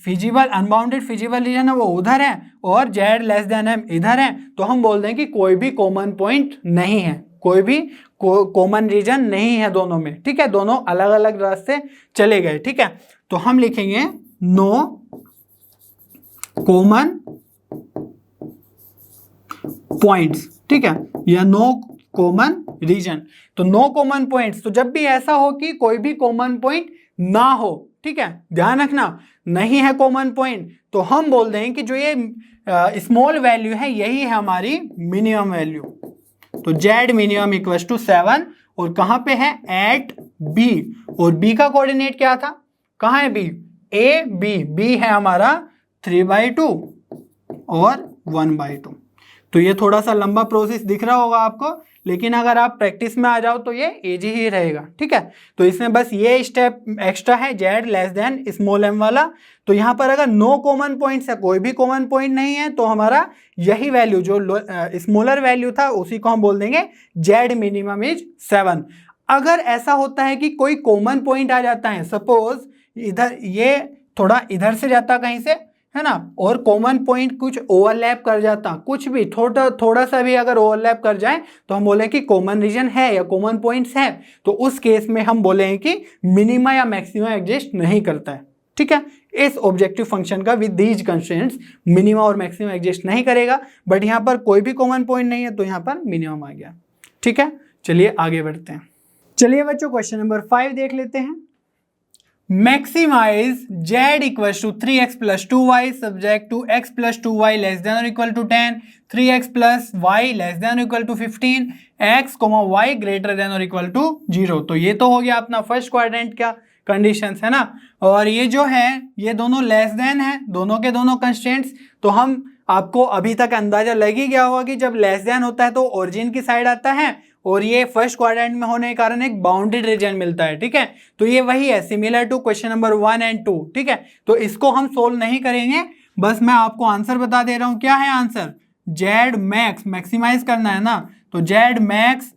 फिजिबल अनबाउंडेड फिजिबल रीजन है वो उधर है और z लेस देन m इधर है, तो हम बोल दें कि कोई भी कॉमन पॉइंट नहीं है, कोई भी कॉमन रीजन नहीं है दोनों में, ठीक है, दोनों अलग अलग रास्ते चले गए, ठीक है। तो हम लिखेंगे नो कॉमन पॉइंट्स, ठीक है, या नो कॉमन रीजन। तो नो कॉमन पॉइंट्स, तो जब भी ऐसा हो कि कोई भी कॉमन पॉइंट ना हो, ठीक है, ध्यान रखना, नहीं है कॉमन पॉइंट, तो हम बोल दें कि जो ये स्मॉल वैल्यू है यही है हमारी मिनिमम वैल्यू। तो z मिनिमम इक्वल टू 7 और कहां पे है, एट b, और b का कोऑर्डिनेट क्या था, कहां है b, a b है हमारा 3/2 और 1/2। तो ये थोड़ा सा लंबा प्रोसेस दिख रहा होगा आपको, लेकिन अगर आप प्रैक्टिस में आ जाओ तो ये इजी ही रहेगा, ठीक है। तो इसमें बस ये स्टेप एक्स्ट्रा है, z less than small m वाला। तो यहाँ पर अगर नो कॉमन पॉइंट्स है, कोई भी कॉमन पॉइंट नहीं है, तो हमारा यही वैल्यू जो स्मॉलर वैल्यू था उसी को हम बोल देंगे z मिनिमम इज 7। अगर ऐसा होता है कि कोई कॉमन पॉइंट आ जाता है, सपोज इधर ये थोड़ा इधर से जाता कहीं से, है ना, और कॉमन पॉइंट कुछ ओवरलैप कर जाता, कुछ भी थोड़ा सा भी अगर ओवरलैप कर जाए, तो हम बोले कि कॉमन रीजन है या कॉमन पॉइंट्स है, तो उस केस में हम बोलेंगे कि मिनिमा या मैक्सिमा एग्जिस्ट नहीं करता है, ठीक है। इस ऑब्जेक्टिव फंक्शन का विद दीज कंस्ट्रेंट्स मिनिमा और मैक्सिमा एग्जिस्ट नहीं करेगा, बट यहाँ पर कोई भी कॉमन पॉइंट नहीं है तो यहाँ पर मिनिमम आ गया, ठीक है। चलिए आगे बढ़ते हैं। चलिए बच्चों क्वेश्चन नंबर 5 देख लेते हैं। Maximize z equals to 3x plus 2y subject to x plus 2y less than or equal to 10, 3x plus y less than or equal to 15, x, y greater than or equal to 0। तो ये तो हो गया अपना फर्स्ट क्वाड्रेंट का कंडीशंस, है ना, और ये जो है ये दोनों लेस देन है, दोनों के दोनों कंस्ट्रेंट्स। तो हम आपको अभी तक अंदाजा लग ही गया होगा कि जब लेस देन होता है तो ओरिजिन की साइड आता है, और ये फर्स्ट क्वाड्रेंट में होने के कारण एक बाउंडेड रीजन मिलता है, ठीक है। तो ये वही है, similar to question number 1 and 2, ठीक है। तो इसको हम सोल्व नहीं करेंगे, बस मैं आपको आंसर बता दे रहा हूं। क्या है आंसर, z मैक्स, मैक्सिमाइज करना है ना, तो z मैक्स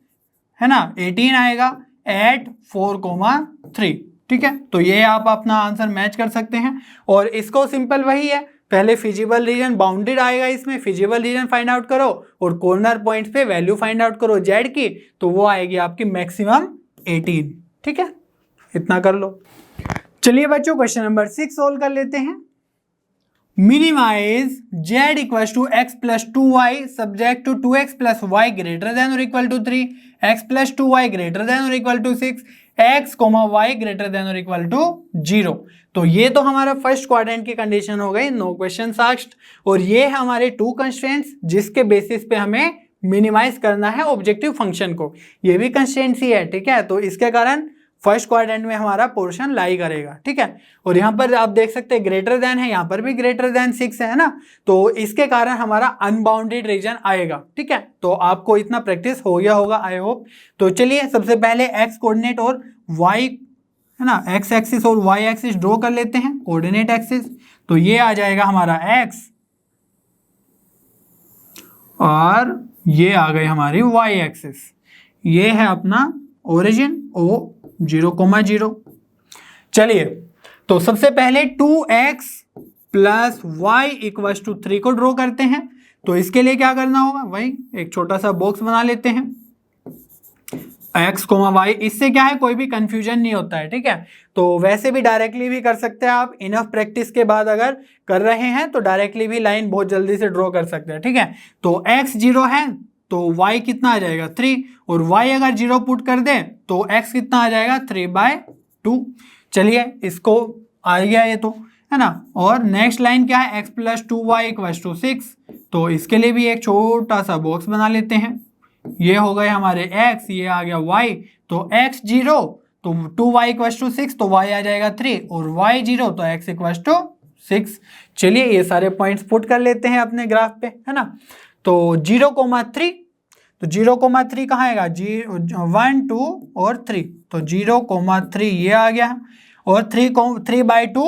है ना 18 आएगा एट 4,3, ठीक है। तो ये आप अपना आंसर मैच कर सकते हैं, और इसको सिंपल वही है, पहले फिजिबल रीजन बाउंडेड आएगा, इसमें फिजिबल रीजन फाइंड आउट करो और कॉर्नर पॉइंट पे वैल्यू फाइंड आउट करो z की, तो वो आएगी आपकी मैक्सिमम 18, ठीक है, इतना कर लो। चलिए बच्चों क्वेश्चन नंबर 6 सोल्व कर लेते हैं। Minimise z equals to x plus 2y subject to 2x plus y greater than और equal to 3, x plus 2y greater than और equal to 6, x, y greater than और इक्वल टू 0। तो ये तो हमारा फर्स्ट क्वाड्रेंट की कंडीशन हो गई, नो क्वेश्चन आस्क्ड, और ये है हमारे 2 कंस्ट्रेंट्स जिसके बेसिस पे हमें मिनिमाइज करना है ऑब्जेक्टिव फंक्शन को। ये भी कंस्ट्रेंट्स ही है, ठीक है। तो इसके कारण फर्स्ट क्वाड्रेंट में हमारा पोर्शन लाई करेगा, ठीक है। और यहाँ पर आप देख सकते हैं ग्रेटर देन है, यहाँ पर भी ग्रेटर देन 6 है ना, तो इसके कारण हमारा अनबाउंडेड रीजन आएगा, ठीक है। तो आपको इतना प्रैक्टिस हो गया होगा आई होप। तो चलिए सबसे पहले एक्स कोऑर्डिनेट और वाई, है ना, एक्स एक्सिस और वाई एक्सिस ड्रॉ कर लेते हैं, कोऑर्डिनेट एक्सिस। तो ये आ जाएगा हमारा एक्स और ये आ गई हमारी वाई एक्सिस, ये है अपना ओरिजिन ओ 0,0। चलिए तो सबसे पहले 2x plus y equals to 3 को ड्रॉ करते हैं। तो इसके लिए क्या करना होगा, वही एक छोटा सा बॉक्स बना लेते हैं, x, y। इससे क्या है, कोई भी कंफ्यूजन नहीं होता है, ठीक है। तो वैसे भी डायरेक्टली भी कर सकते हैं आप, इनफ प्रैक्टिस के बाद अगर कर रहे हैं तो डायरेक्टली भी लाइन बहुत जल्दी से ड्रॉ कर सकते हैं, ठीक है। तो x 0 है तो y कितना आ जाएगा 3, और y अगर 0 पुट कर दें तो x कितना आ जाएगा 3/2। चलिए इसको आ गया ये तो, है ना। और नेक्स्ट लाइन क्या है, x plus 2y equals to 6। तो इसके लिए भी एक छोटा सा बॉक्स बना लेते हैं, ये हो गए हमारे x, ये आ गया y। तो x 0 तो 2y इक्वल्स टू 6, तो y आ जाएगा 3, और y 0 तो x इक्वल्स टू 6। चलिए ये सारे पॉइंट्स पुट कर लेते हैं अपने ग्राफ पे, है ना। तो 0,3, तो 0,3 कहाँ आएगा, 1, 2 और 3, तो 0,3 ये आ गया, और 3/2,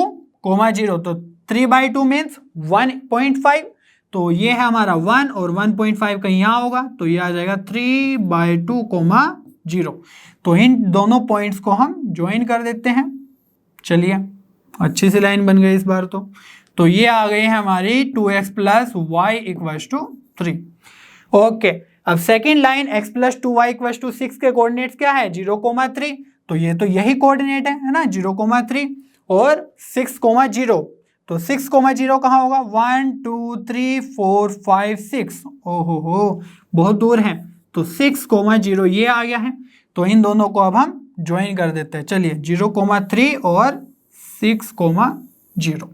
0, तो 3/2 मीन्स 1.5, तो ये है हमारा 1 और 1.5 कहीं यहाँ होगा, तो ये आ जाएगा 3/2, 0। तो इन दोनों पॉइंट्स को हम ज्वाइन कर देते हैं। चलिए अच्छी सी लाइन बन गई इस बार तो ये आ गई है हमारी 2x plus y equals to 3। Okay, अब second line x plus 2y equals to 6 के कोऑर्डिनेट्स क्या है 0,3, तो ये तो यही कोऑर्डिनेट है ना 0,3 और 6,0, तो 6,0 कहाँ होगा 1 2 3 4 5 6, ओहो हो बहुत दूर है, तो 6,0 ये आ गया है। तो इन दोनों को अब हम ज्वाइन कर देते हैं, चलिए 0,3 और 6,0।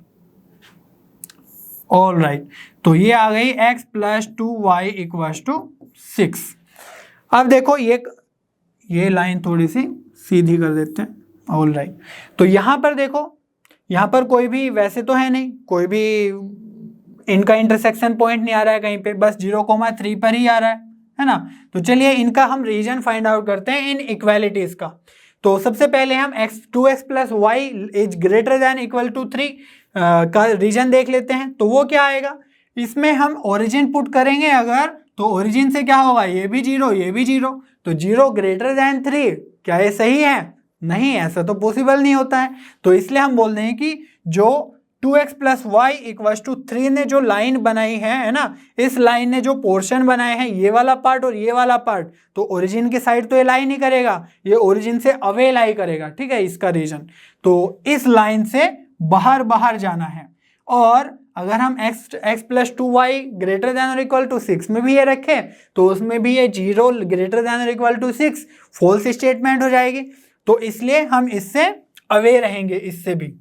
ऑल राइट, तो ये आ गई x plus 2y equals to 6। अब देखो ये लाइन थोड़ी सी सीधी कर देते हैं। ऑल राइट, तो यहां पर देखो, यहां पर कोई भी वैसे तो है नहीं, कोई भी इनका इंटरसेक्शन पॉइंट नहीं आ रहा है कहीं पे, बस 0,3 पर ही आ रहा है ना। तो चलिए इनका हम रीजन फाइंड आउट करते हैं इन इक्वालिटीज का। तो सबसे पहले हम 2x plus y is greater than equal to 3 का रीजन देख लेते हैं। तो वो क्या आएगा, इसमें हम ओरिजिन पुट करेंगे अगर, तो ओरिजिन से क्या होगा ये भी 0 ये भी 0, तो 0 ग्रेटर देन 3, क्या ये सही है? नहीं, ऐसा तो पॉसिबल नहीं होता है। तो इसलिए हम बोल रहे हैं कि जो 2x plus y equals to 3 ने जो लाइन बनाई है ना, इस लाइन ने जो पोर्शन बनाए हैं ये वाला पार्ट और ये वाला पार्ट, तो ओरिजिन के साइड तो ये लाई नहीं करेगा, ये ओरिजिन से अवे लाई करेगा, ठीक है इसका रीजन। तो इस लाइन से बाहर बाहर जाना है। और अगर हम x plus 2y greater than और इक्वल टू 6 में भी ये रखें तो उसमें भी ये 0 ग्रेटर देन और इक्वल टू 6 फॉल्स स्टेटमेंट हो जाएगी, तो इसलिए हम इससे अवे रहेंगे इससे भी।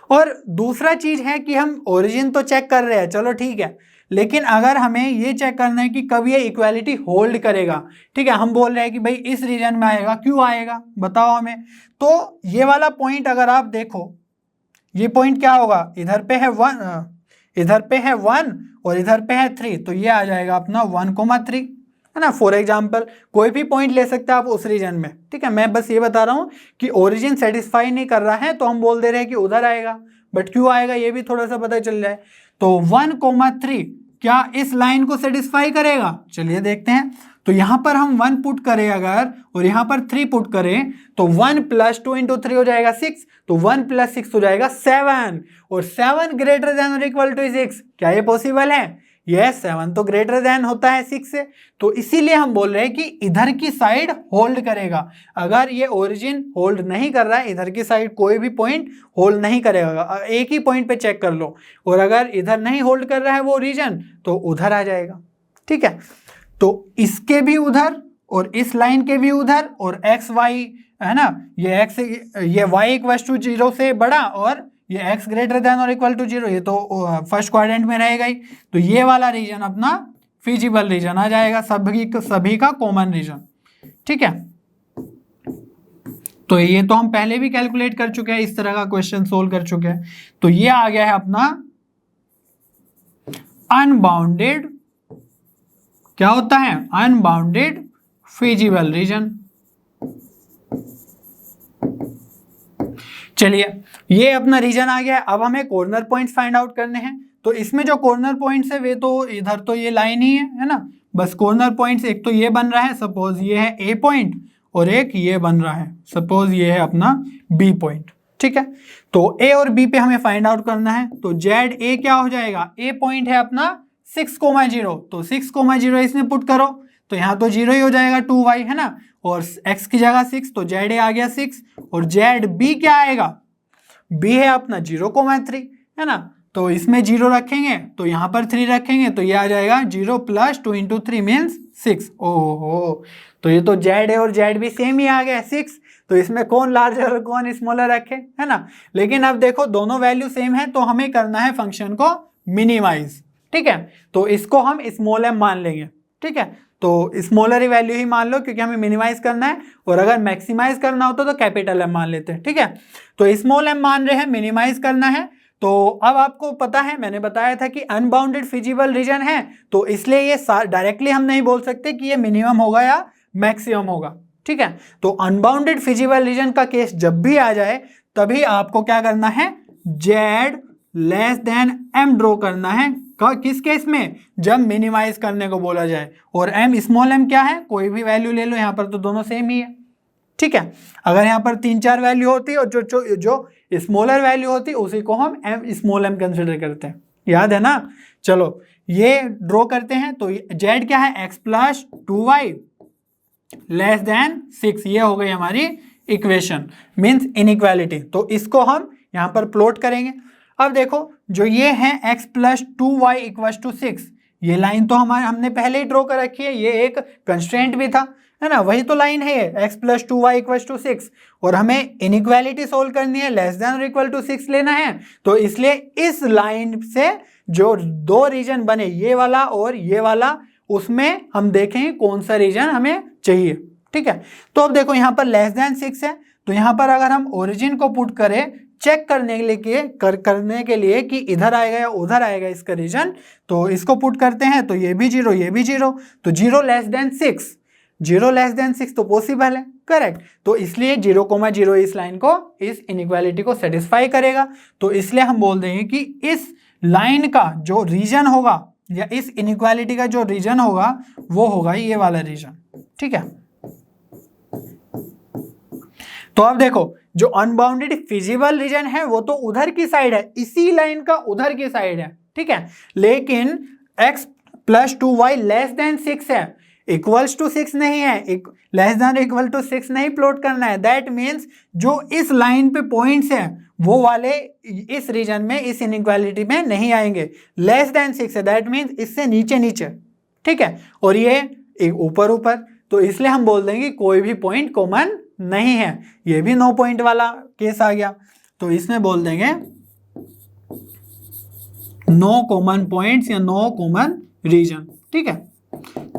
और दूसरा चीज है कि हम ओरिजिन तो चेक कर रहे हैं, चलो ठीक है, लेकिन अगर हमें ये चेक करना है कि कब ये इक्वालिटी होल्ड करेगा, ठीक है, हम बोल रहे हैं कि भाई इस रीजन में आएगा, क्यों आएगा बताओ हमें। तो ये वाला पॉइंट अगर आप देखो, ये पॉइंट क्या होगा, इधर पे है 1, इधर पे है 1 और इधर पे है 3, तो ये आ जाएगा अपना 1,3, है ना। फॉर एग्जाम्पल कोई भी पॉइंट ले सकते हैं आप उस रीजन में, ठीक है। मैं बस ये बता रहा हूँ कि ओरिजिन सेटिस्फाई नहीं कर रहा है तो हम बोल दे रहे हैं कि उधर आएगा, बट क्यों आएगा ये भी थोड़ा सा पता चल जाए। तो 1,3 क्या इस लाइन को सेटिस्फाई करेगा, चलिए देखते हैं। तो यहां पर हम 1 पुट करें अगर, और यहां पर 3 पुट करें, तो 1 प्लस 2 इंटू 3 हो जाएगा 6, तो 1 प्लस 6 हो जाएगा 7, और 7 ग्रेटर देन और इक्वल टू 6, क्या ये पॉसिबल है? यस, 7 तो ग्रेटर देन होता है 6 से, तो इसीलिए हम बोल रहे हैं कि इधर की साइड होल्ड करेगा। अगर ये ओरिजिन होल्ड नहीं कर रहा है, इधर की साइड कोई भी पॉइंट होल्ड नहीं करेगा, एक ही पॉइंट पे चेक कर लो, और अगर इधर नहीं होल्ड कर रहा है वो रीजन तो उधर आ जाएगा, ठीक है। तो इसके भी उधर और इस लाइन के भी उधर, और एक्स वाई है ना, ये वाई इक्वल टू 0 से बड़ा और ये x ग्रेटर देन और इक्वल टू 0, ये तो फर्स्ट क्वाड्रेंट में रहेगा ही, तो ये वाला रीजन अपना फिजिबल रीजन आ जाएगा, सभी का कॉमन रीजन, ठीक है। तो ये तो हम पहले भी कैलकुलेट कर चुके हैं, इस तरह का क्वेश्चन सोल्व कर चुके हैं। तो ये आ गया है अपना अनबाउंडेड, क्या होता है अनबाउंडेड फिजिबल रीजन। चलिए ये अपना रीजन आ गया। अब हमें कॉर्नर पॉइंट्स फाइंड आउट करने हैं। तो इसमें जो कॉर्नर पॉइंट्स है वे तो इधर तो ये लाइन ही है ना, बस कॉर्नर पॉइंट्स एक तो ये बन रहा है, सपोज ये है ए पॉइंट, और एक ये बन रहा है, सपोज ये है अपना बी पॉइंट, ठीक है। तो ए और बी पे हमें फाइंड आउट करना है। तो जेड ए क्या हो जाएगा, ए पॉइंट है अपना 6,0, तो 6,0 इसमें पुट करो, तो यहाँ तो 0 ही हो जाएगा 2y, है ना, और x की जगह 6, तो जेड ए आ गया 6, और जेड बी क्या आएगा, b है अपना 0,3, है ना, तो इसमें 0 रखेंगे तो यहाँ पर 3 रखेंगे, तो ये आ जाएगा 0 प्लस 2 इंटू 3 मीन्स 6। ओहो, तो ये तो जेड ए और जेड बी सेम ही आ गया 6, तो इसमें कौन लार्जर और कौन स्मॉलर रखे, है ना। लेकिन अब देखो दोनों वैल्यू सेम है, तो हमें करना है फंक्शन को मिनिमाइज, ठीक है। तो इसको हम स्मॉल m मान लेंगे, ठीक है। तो स्मॉलर ही वैल्यू ही मान लो क्योंकि हमें मिनिमाइज करना है, और अगर मैक्सिमाइज करना होता तो कैपिटल M मान लेते हैं, ठीक है। तो स्मॉल m मान रहे हैं, मिनिमाइज करना है। तो अब आपको पता है, मैंने बताया था कि अनबाउंडेड फिजिबल रीजन है, तो इसलिए ये डायरेक्टली हम नहीं बोल सकते कि ये मिनिमम होगा या मैक्सिमम होगा, ठीक है। तो अनबाउंडेड फिजिबल रीजन का केस जब भी आ जाए तभी आपको क्या करना है, Z less then m draw करना है। किस केस में, जब मिनिमाइज करने को बोला जाए, और m स्मॉल m क्या है, कोई भी वैल्यू ले लो, यहाँ पर तो दोनों सेम ही है, ठीक है। अगर यहाँ पर 3-4 वैल्यू होती और जो स्मॉलर वैल्यू होती है उसी को हम एम स्मॉल एम कंसिडर करते हैं, याद है ना। चलो ये ड्रॉ करते हैं, तो जेड क्या है, x plus 2y less then 6, ये हो गई हमारी इक्वेशन, मीन्स इनइक्वालिटी। तो इसको हम यहाँ पर प्लॉट करेंगे। अब देखो जो ये है x plus 2y equal to 6, ये लाइन तो हमने पहले ही ड्रॉ कर रखी है, ये एक कंस्ट्रेंट भी था, है ना, वही तो लाइन है x plus 2y equal to 6, और हमें इनइक्वालिटी सोल्व करनी है, लेस देन और इक्वल टू 6 लेना है। तो इसलिए इस लाइन से जो दो रीजन बने, ये वाला और ये वाला, उसमें हम देखेंगे कौन सा रीजन हमें चाहिए, ठीक है। तो अब देखो यहाँ पर लेस देन 6 है, तो यहाँ पर अगर हम ओरिजिन को पुट करें चेक करने के लिए कि इधर आएगा या उधर आएगा इसका रीजन, तो इसको पुट करते हैं, तो ये भी 0 ये भी 0, तो 0 लेस देन 6, 0 लेस देन 6 तो पॉसिबल है, करेक्ट। तो इसलिए 0,0 इस लाइन को, इस इनइक्वालिटी को सेटिस्फाई करेगा। तो इसलिए हम बोल देंगे कि इस लाइन का जो रीजन होगा या इस इनइक्वालिटी का जो रीजन होगा वो होगा ये वाला रीजन, ठीक है। तो अब देखो जो अनबाउंडेड फिजिबल रीजन है वो तो उधर की साइड है, इसी लाइन का उधर की साइड है, ठीक है। लेकिन x plus 2y less then 6 है, इक्वल्स टू 6 नहीं है, लेस देन इक्वल टू 6 नहीं प्लॉट करना है। दैट मीन्स जो इस लाइन पे पॉइंट्स हैं वो वाले इस रीजन में, इस इनइक्वालिटी में नहीं आएंगे। लेस देन 6 है, दैट मीन्स इससे नीचे नीचे, ठीक है, और ये ऊपर ऊपर, तो इसलिए हम बोल देंगे कोई भी पॉइंट कॉमन नहीं है। ये भी 9 पॉइंट वाला केस आ गया, तो इसमें बोल देंगे नो कॉमन पॉइंट्स या नो कॉमन रीजन, ठीक है।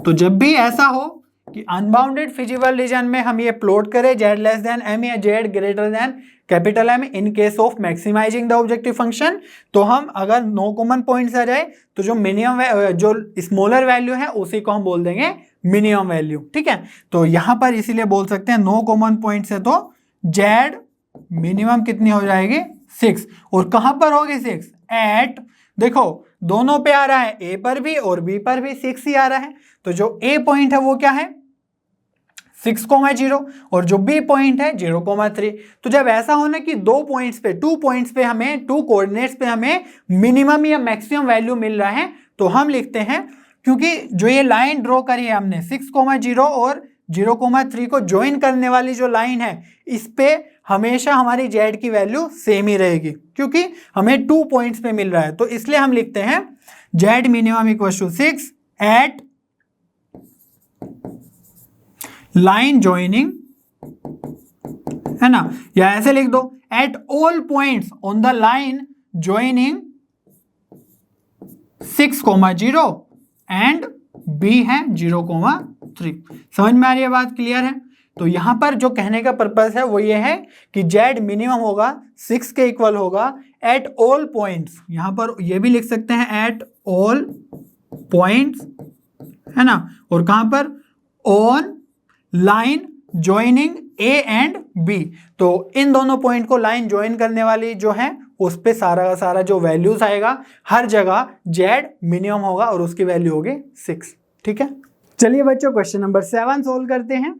तो जब भी ऐसा हो कि अनबाउंडेड फिजिबल रीजन में हम ये प्लॉट करें जेड लेस देन एम या z greater than capital M in case of maximising the objective function, तो हम अगर नो कॉमन पॉइंट्स आ जाए तो जो मिनिमम जो स्मॉलर वैल्यू है उसी को हम बोल देंगे मिनिमम वैल्यू, ठीक है। तो यहां पर इसीलिए बोल सकते हैं नो कॉमन पॉइंट्स है तो जेड मिनिमम कितनी हो जाएगी 6, और कहां पर होगी 6, एट, देखो दोनों पे आ रहा है, ए पर भी और बी पर भी 6 ही आ रहा है, तो जो ए पॉइंट है वो क्या है 6,0 और जो बी पॉइंट है 0,3। तो जब ऐसा होना कि 2 पॉइंट्स पे हमें 2 कोऑर्डिनेट्स पे हमें मिनिमम या मैक्सिमम वैल्यू मिल रहा है, तो हम लिखते हैं, क्योंकि जो ये लाइन ड्रॉ करी है हमने 6,0 और 0,3 को ज्वाइन करने वाली जो लाइन है, इस पे हमेशा हमारी जेड की वैल्यू सेम ही रहेगी, क्योंकि हमें 2 पॉइंट्स पे मिल रहा है। तो इसलिए हम लिखते हैं z minimum equal to 6 at line joining, है ना, या ऐसे लिख दो at all points on the line joining 6,0 and B है 0,3। समझ में आ रही है बात, क्लियर है। तो यहां पर जो कहने का पर्पस है वो ये है कि जेड मिनिमम होगा 6 के इक्वल होगा एट ऑल पॉइंट्स, यहां पर ये भी लिख सकते हैं एट ऑल पॉइंट्स, है ना, और कहां पर on line joining A and B. तो इन दोनों पॉइंट को लाइन ज्वाइन करने वाली जो है उस पे सारा का सारा जो वैल्यूज आएगा हर जगह जेड मिनिमम होगा और उसकी वैल्यू होगी 6, ठीक है। चलिए बच्चों क्वेश्चन नंबर 7 सोल्व करते हैं।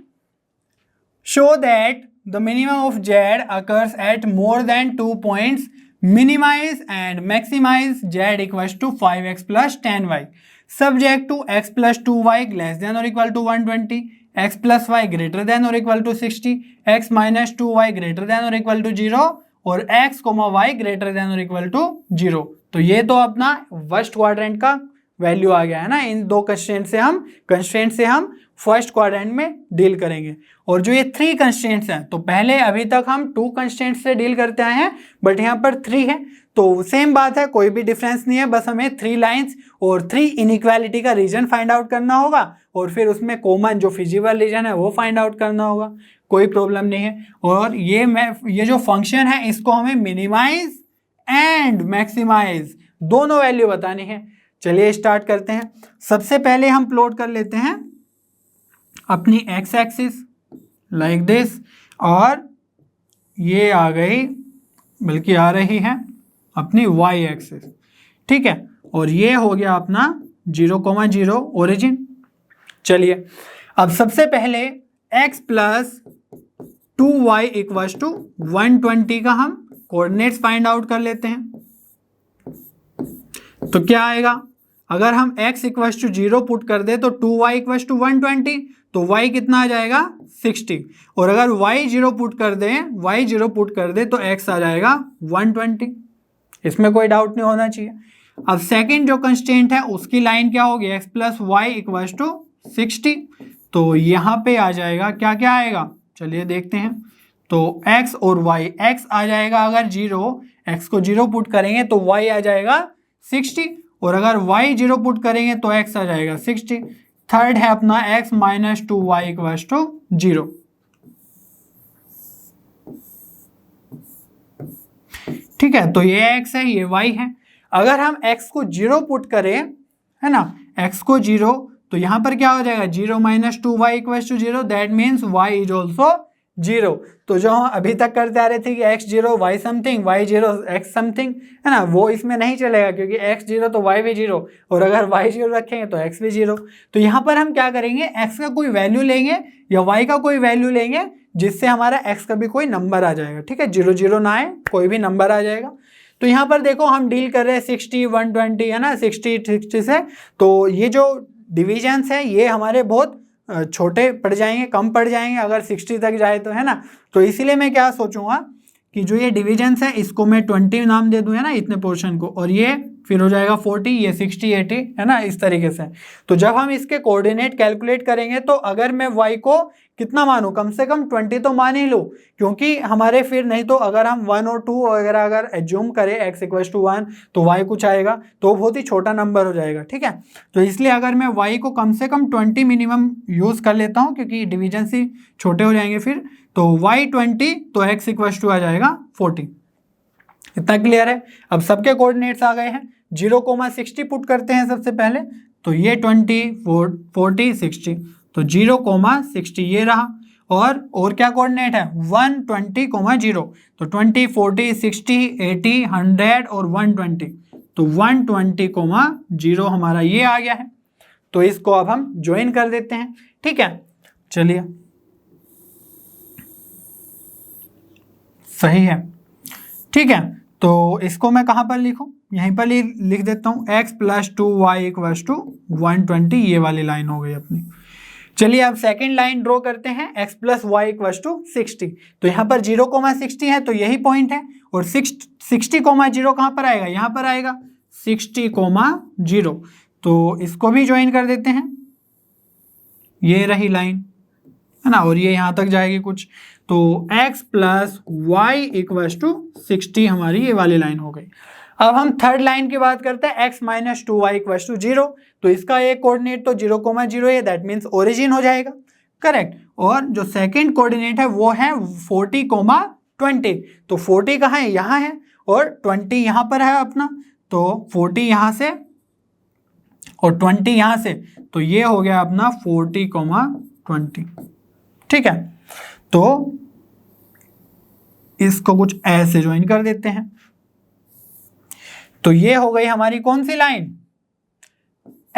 Show that the minimum of Z occurs at more than 2 points, minimise and maximise Z equals to 5x plus 10y subject to x plus 2y less than और equal to 120, x plus y greater than और equal to 60, x minus 2y greater than और इक्वल टू 0 और x, y ग्रेटर देन और इक्वल टू 0। तो ये तो अपना फर्स्ट क्वाड्रेंट का वैल्यू आ गया है ना। इन दो कंस्ट्रेंट से हम फर्स्ट क्वाड्रेंट में डील करेंगे। और जो ये 3 कंस्ट्रेंट्स हैं, तो पहले अभी तक हम 2 कंस्ट्रेंट्स से डील करते आए हैं, बट यहाँ पर 3 है, तो सेम बात है, कोई भी डिफरेंस नहीं है, बस हमें 3 लाइंस और 3 इनइक्वालिटी का रीजन फाइंड आउट करना होगा और फिर उसमें कॉमन जो फिजिबल रीजन है वो फाइंड आउट करना होगा, कोई प्रॉब्लम नहीं है। और ये जो फंक्शन है इसको हमें मिनिमाइज एंड मैक्सिमाइज दोनों वैल्यू बतानी है। चलिए स्टार्ट करते हैं। सबसे पहले हम प्लॉट कर लेते हैं अपनी एक्स एक्सिस लाइक दिस, और ये आ गई, बल्कि आ रही है अपनी वाई एक्सिस, ठीक है, और ये हो गया अपना 0,0 ओरिजिन। चलिए अब सबसे पहले x plus 2y equal to 120 का हम कोऑर्डिनेट्स फाइंड आउट कर लेते हैं। तो क्या आएगा, अगर हम x इक्वस टू 0 पुट कर दे तो 2y इक्वस टू 120, तो y कितना आ जाएगा 60, और अगर y 0 पुट कर दे तो x आ जाएगा 120। इसमें कोई डाउट नहीं होना चाहिए। अब सेकंड जो कंस्ट्रेंट है उसकी लाइन क्या होगी, x plus y equals to 60, तो यहाँ पे आ जाएगा क्या क्या आएगा, चलिए देखते हैं। तो x और y, x आ जाएगा अगर 0, x को 0 पुट करेंगे तो y आ जाएगा 60, और अगर y 0 पुट करेंगे तो x आ जाएगा 60। थर्ड है अपना x minus 2y equals to 0। ठीक है, तो ये x है, ये y है। अगर हम x को 0 पुट करें, है ना, x को 0, तो यहां पर क्या हो जाएगा, 0 minus 2y equals to 0, that means y is also 0। तो जो हम अभी तक करते आ रहे थे कि x 0 y something, y 0 x something, है ना, वो इसमें नहीं चलेगा क्योंकि x 0 तो y भी 0, और अगर y 0 रखेंगे तो x भी 0। तो यहाँ पर हम क्या करेंगे, x का कोई वैल्यू लेंगे या y का कोई वैल्यू लेंगे जिससे हमारा x का भी कोई नंबर आ जाएगा। ठीक है, 0 0 ना आए, कोई भी नंबर आ जाएगा। तो यहाँ पर देखो हम डील कर रहे हैं 60 120, है ना, 60 से, तो ये जो डिविजन्स है ये हमारे बहुत छोटे पड़ जाएंगे, कम पड़ जाएंगे अगर 60 तक जाए तो, है ना। तो इसीलिए मैं क्या सोचूंगा कि जो ये डिविजन्स है इसको मैं 20 नाम दे दूं, है ना, इतने पोर्शन को, और ये फिर हो जाएगा 40, ये 60 80, है ना, इस तरीके से। तो जब हम इसके कोऑर्डिनेट कैलकुलेट करेंगे तो अगर मैं y को कितना मानूं, कम से कम 20 तो मान ही लूं, क्योंकि हमारे फिर नहीं तो अगर हम 1 और 2 वगैरह अगर एज्यूम करें x इक्वल टू 1 तो y कुछ आएगा, तो बहुत ही छोटा नंबर हो जाएगा। ठीक है, तो इसलिए अगर मैं y को कम से कम 20 मिनिमम यूज कर लेता हूं क्योंकि डिविजन ही छोटे हो जाएंगे फिर, तो y 20 तो x इक्वल टू आ जाएगा 40। इतना क्लियर है। अब सबके कोऑर्डिनेट्स आ गए हैं, 0,60 पुट करते हैं सबसे पहले, तो ये 20 40 60, तो 0,60 ये रहा, और क्या कोऑर्डिनेट है 120,0, तो 20 40 60 80 100 और 120, तो 120,0 हमारा ये आ गया है। तो इसको अब हम ज्वाइन कर देते हैं। ठीक है, चलिए सही है। ठीक है, तो इसको मैं कहाँ पर लिखूं, यहीं पर लिख देता हूं, x plus 2y equals to 120, ये वाली लाइन हो गई अपनी। चलिए अब सेकेंड लाइन ड्रॉ करते हैं, x plus y equals to 60, तो यहाँ पर 0,60 है तो यही पॉइंट है, और 60,0 कहाँ पर आएगा, यहाँ पर आएगा 60,0, तो इसको भी ज्वाइन कर देते हैं, ये रही लाइन, है ना, और ये यहाँ तक जाएगी कुछ, तो x plus y equals to 60 हमारी ये वाली लाइन हो गई। अब हम थर्ड लाइन की बात करते हैं, x minus 2y equals to 0, तो इसका एक कोऑर्डिनेट तो 0,0 है, दैट मीन्स ओरिजिन हो जाएगा, करेक्ट। और जो सेकंड कोऑर्डिनेट है वो है 40,20, तो 40 कहाँ है, यहाँ है, और 20 यहाँ पर है अपना, तो 40 यहाँ से और 20 यहाँ से, तो ये हो गया अपना 40,20। ठीक है, तो इसको कुछ ऐसे ज्वाइन कर देते हैं, तो ये हो गई हमारी कौन सी लाइन,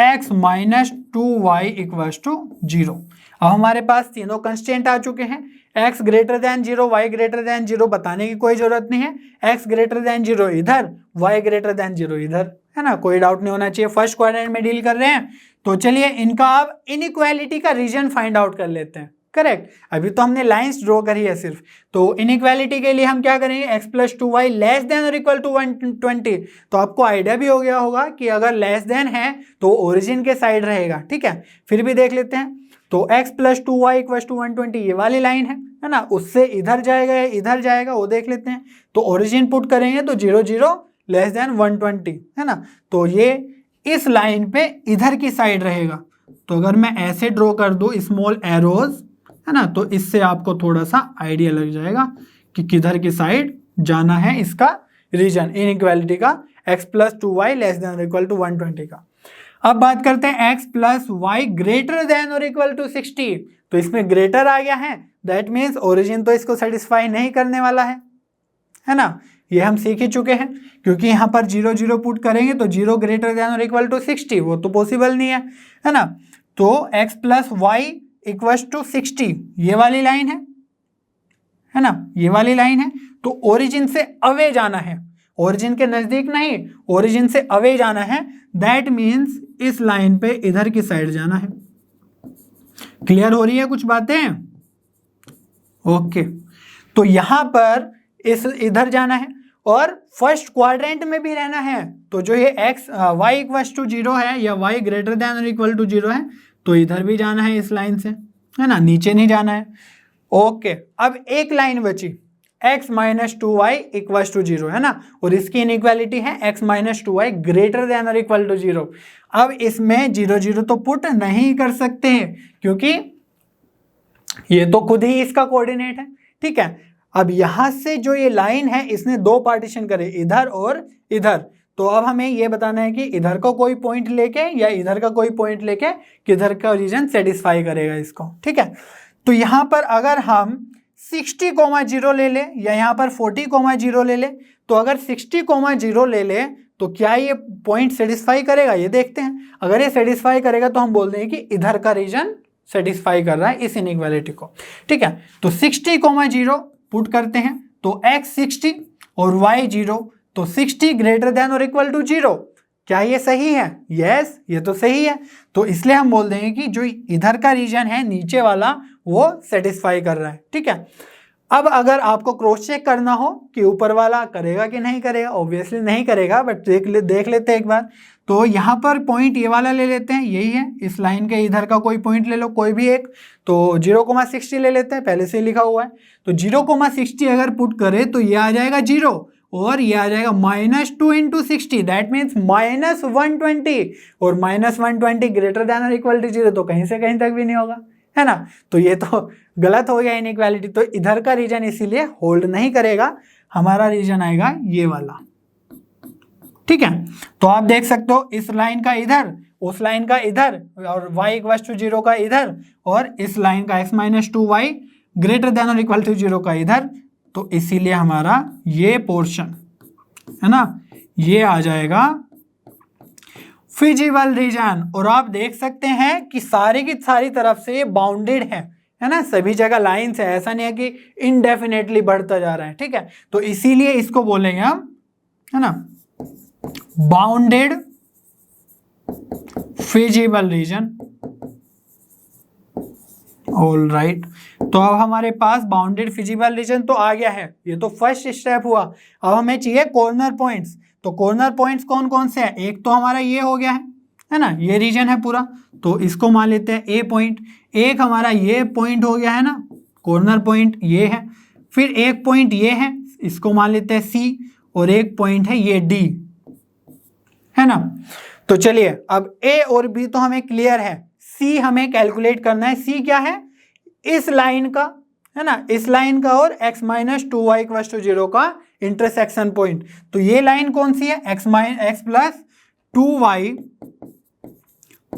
x minus 2y equals to 0। अब हमारे पास तीनों कंस्टेंट आ चुके हैं, x greater than 0 y greater than 0 बताने की कोई जरूरत नहीं है, x ग्रेटर देन 0 इधर, y ग्रेटर देन 0 इधर, है ना, कोई डाउट नहीं होना चाहिए। फर्स्ट क्वाड्रेंट में डील कर रहे हैं, तो चलिए इनका अब इनइक्वालिटी का रीजन फाइंड आउट कर लेते हैं। करेक्ट, अभी तो हमने लाइंस ड्रॉ करी है सिर्फ, तो इनइक्वालिटी के लिए हम क्या करेंगे, x plus 2y less than और इक्वल टू 120, तो आपको आइडिया भी हो गया होगा कि अगर लेस देन है तो ओरिजिन के साइड रहेगा। ठीक है, फिर भी देख लेते हैं, तो x plus 2y equal to 120 ये वाली लाइन है ना, उससे इधर जाएगा या इधर जाएगा वो देख लेते हैं, तो ओरिजिन पुट करेंगे तो 0 0 लेस देन 120, है ना, तो ये इस लाइन पे इधर की साइड रहेगा। तो अगर मैं ऐसे ड्रॉ कर दूं स्मॉल एरोज, है ना, तो इससे आपको थोड़ा सा आइडिया लग जाएगा कि किधर की साइड जाना है इसका रीजन इनइक्वालिटी का, x plus 2y less than और इक्वल टू 120 का। अब बात करते हैं x plus y greater than और इक्वल टू 60, तो इसमें ग्रेटर आ गया है, दैट मीन्स ओरिजिन तो इसको सेटिस्फाई नहीं करने वाला है ना, ये हम सीख ही चुके हैं, क्योंकि यहाँ पर 0 0 पुट करेंगे तो 0 ग्रेटर देन और इक्वल टू 60 वो तो पॉसिबल नहीं है ना। तो x plus y equals to 60 ये वाली लाइन है है ना, ये वाली लाइन है, तो ओरिजिन से अवे जाना है, ओरिजिन के नजदीक नहीं, ओरिजिन से अवे जाना है, दैट मीन्स इस लाइन पे इधर की साइड जाना है। क्लियर हो रही है कुछ बातें? ओके, तो यहां पर इस इधर जाना है और फर्स्ट क्वाड्रेंट में भी रहना है, तो जो ये x y इक्वल टू 0 है या y ग्रेटर देन और इक्वल टू 0 है, तो इधर भी जाना है इस लाइन से, है ना, नीचे नहीं जाना है। ओके, अब एक लाइन बची x minus 2y equal to 0, है ना, और इसकी इनइक्वालिटी है x minus 2y greater than और इक्वल टू 0। अब इसमें 0 0 तो पुट नहीं कर सकते हैं क्योंकि ये तो खुद ही इसका कोऑर्डिनेट है, ठीक है। अब यहां से जो ये लाइन है इसने दो पार्टीशन करे, इधर और इधर, तो अब हमें ये बताना है कि इधर का कोई पॉइंट लेके या इधर का कोई पॉइंट लेके किधर का रीजन सेटिस्फाई करेगा इसको, ठीक है। तो यहां पर अगर हम 60,0 ले ले या यहां पर 40,0 ले ले, तो अगर 60,0 ले ले तो क्या ये पॉइंट सेटिस्फाई करेगा, ये देखते हैं। अगर ये सेटिस्फाई करेगा तो हम बोल देंगे कि इधर का रीजन सेटिस्फाई कर रहा है इस इनइक्वालिटी को, ठीक है। तो 60,0 पुट करते हैं, तो x 60 और y 0, तो 60 ग्रेटर देन और इक्वल टू 0। क्या ये सही है? यस, ये तो सही है। तो इसलिए हम बोल देंगे कि जो इधर का रीजन है नीचे वाला वो सेटिस्फाई कर रहा है, ठीक है। अब अगर आपको क्रॉस चेक करना हो कि ऊपर वाला करेगा कि नहीं करेगा, ऑब्वियसली नहीं करेगा, बट देख लेते हैं एक बार। तो यहाँ पर पॉइंट ये वाला ले लेते हैं, यही है, इस लाइन के इधर का कोई पॉइंट ले लो, कोई भी एक, तो 0,60 ले लेते हैं, पहले से लिखा हुआ है। तो 0,60 अगर पुट करे तो ये आ जाएगा 0 और ये आ जाएगा -2 × 60, दैट मीन्स -120, और -120 ग्रेटर देन और इक्वल टू 0 तो कहीं से कहीं तक भी नहीं होगा, है ना। तो ये तो गलत हो गया इनइक्वालिटी, तो इधर का रीजन इसीलिए होल्ड नहीं करेगा, हमारा रीजन आएगा ये वाला, ठीक है। तो आप देख सकते हो इस लाइन का इधर, उस लाइन का इधर, और y इक्वल टू 0 का इधर, और इस लाइन का x minus 2y greater than और इक्वल टू 0 का इधर, तो इसीलिए हमारा ये पोर्शन, है ना, ये आ जाएगा फिजिबल रीजन। और आप देख सकते हैं कि सारी की सारी तरफ से ये बाउंडेड है ना, सभी जगह लाइन से, ऐसा नहीं है कि इनडेफिनेटली बढ़ता जा रहा है, ठीक है। तो इसीलिए इसको बोलेंगे हम, है ना, bounded feasible region. All right, तो अब हमारे पास बाउंडेड फिजिबल रीजन तो आ गया है, ये तो फर्स्ट स्टेप हुआ। अब हमें चाहिए कॉर्नर पॉइंट्स, तो कॉर्नर पॉइंट्स कौन कौन से हैं? एक तो हमारा ये हो गया है ना, ये रीजन है पूरा, तो इसको मान लेते हैं ए पॉइंट। एक हमारा ये पॉइंट हो गया है ना, कॉर्नर पॉइंट ये है। फिर एक पॉइंट ये है, इसको मान लेते हैं सी, और एक पॉइंट है ये डी, है ना। तो चलिए, अब ए और बी तो हमें क्लियर है, सी हमें कैलकुलेट करना है। सी क्या है? इस लाइन का, है ना, इस लाइन का और x minus 2y equal to 0 का इंटरसेक्शन पॉइंट। तो ये लाइन कौन सी है? x plus 2y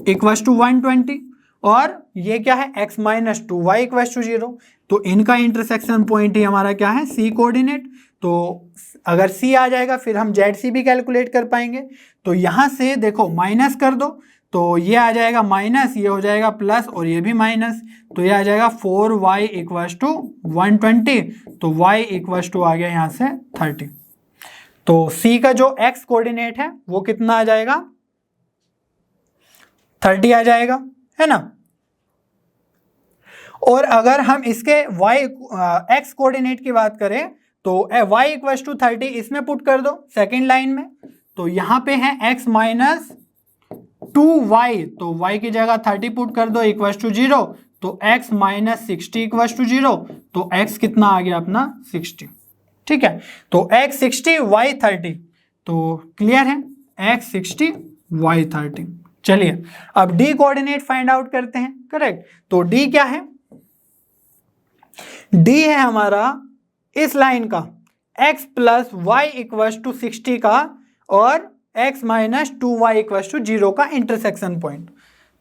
equal to 120, और ये क्या है? x minus 2y equal to 0। तो इनका इंटरसेक्शन पॉइंट ही हमारा क्या है? c coordinate. तो अगर c आ जाएगा फिर हम ZC भी कैलकुलेट कर पाएंगे। तो यहां से देखो माइनस कर दो, तो ये आ जाएगा माइनस, ये हो जाएगा प्लस, और ये भी माइनस, तो ये आ जाएगा 4y इक्वल टू 120। तो y इक्वल टू आ गया यहाँ से 30। तो c का जो x कोऑर्डिनेट है वो कितना आ जाएगा? 30 आ जाएगा, है ना। और अगर हम इसके x कोऑर्डिनेट की बात करें तो y इक्वल टू 30 इसमें पुट कर दो सेकेंड लाइन में। तो यहाँ पे है x माइनस 2y, तो y की जगह 30 पुट कर दो इक्वल टू 0। तो x माइनस 60 इक्वल टू 0। तो x कितना आ गया अपना? 60, ठीक है। तो x 60 y 30, तो क्लियर है, x 60 y 30। चलिए अब d कोऑर्डिनेट फाइंड आउट करते हैं। करेक्ट, तो d क्या है? d है हमारा इस लाइन का x plus y equal to 60 का और x minus 2y equal to 0 का इंटरसेक्शन पॉइंट।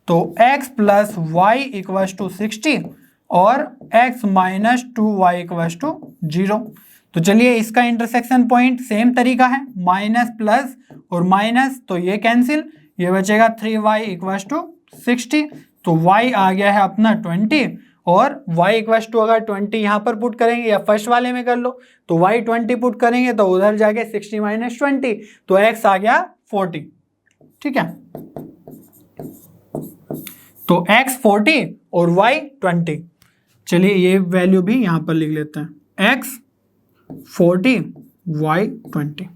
तो x plus y equal to 60 और x minus 2y equal to 0। तो चलिए इसका इंटरसेक्शन पॉइंट सेम तरीका है, माइनस प्लस और माइनस, तो ये कैंसिल, ये बचेगा 3y इक्वल टू 60। तो y आ गया है अपना 20 और y इक्वल टू अगर 20 यहाँ पर पुट करेंगे या फर्स्ट वाले में कर लो तो y 20 पुट करेंगे तो उधर जाके 60 माइनस 20 तो x आ गया 40। ठीक है, तो x 40 और y 20। चलिए ये वैल्यू भी यहाँ पर लिख लेते हैं, x 40 y 20।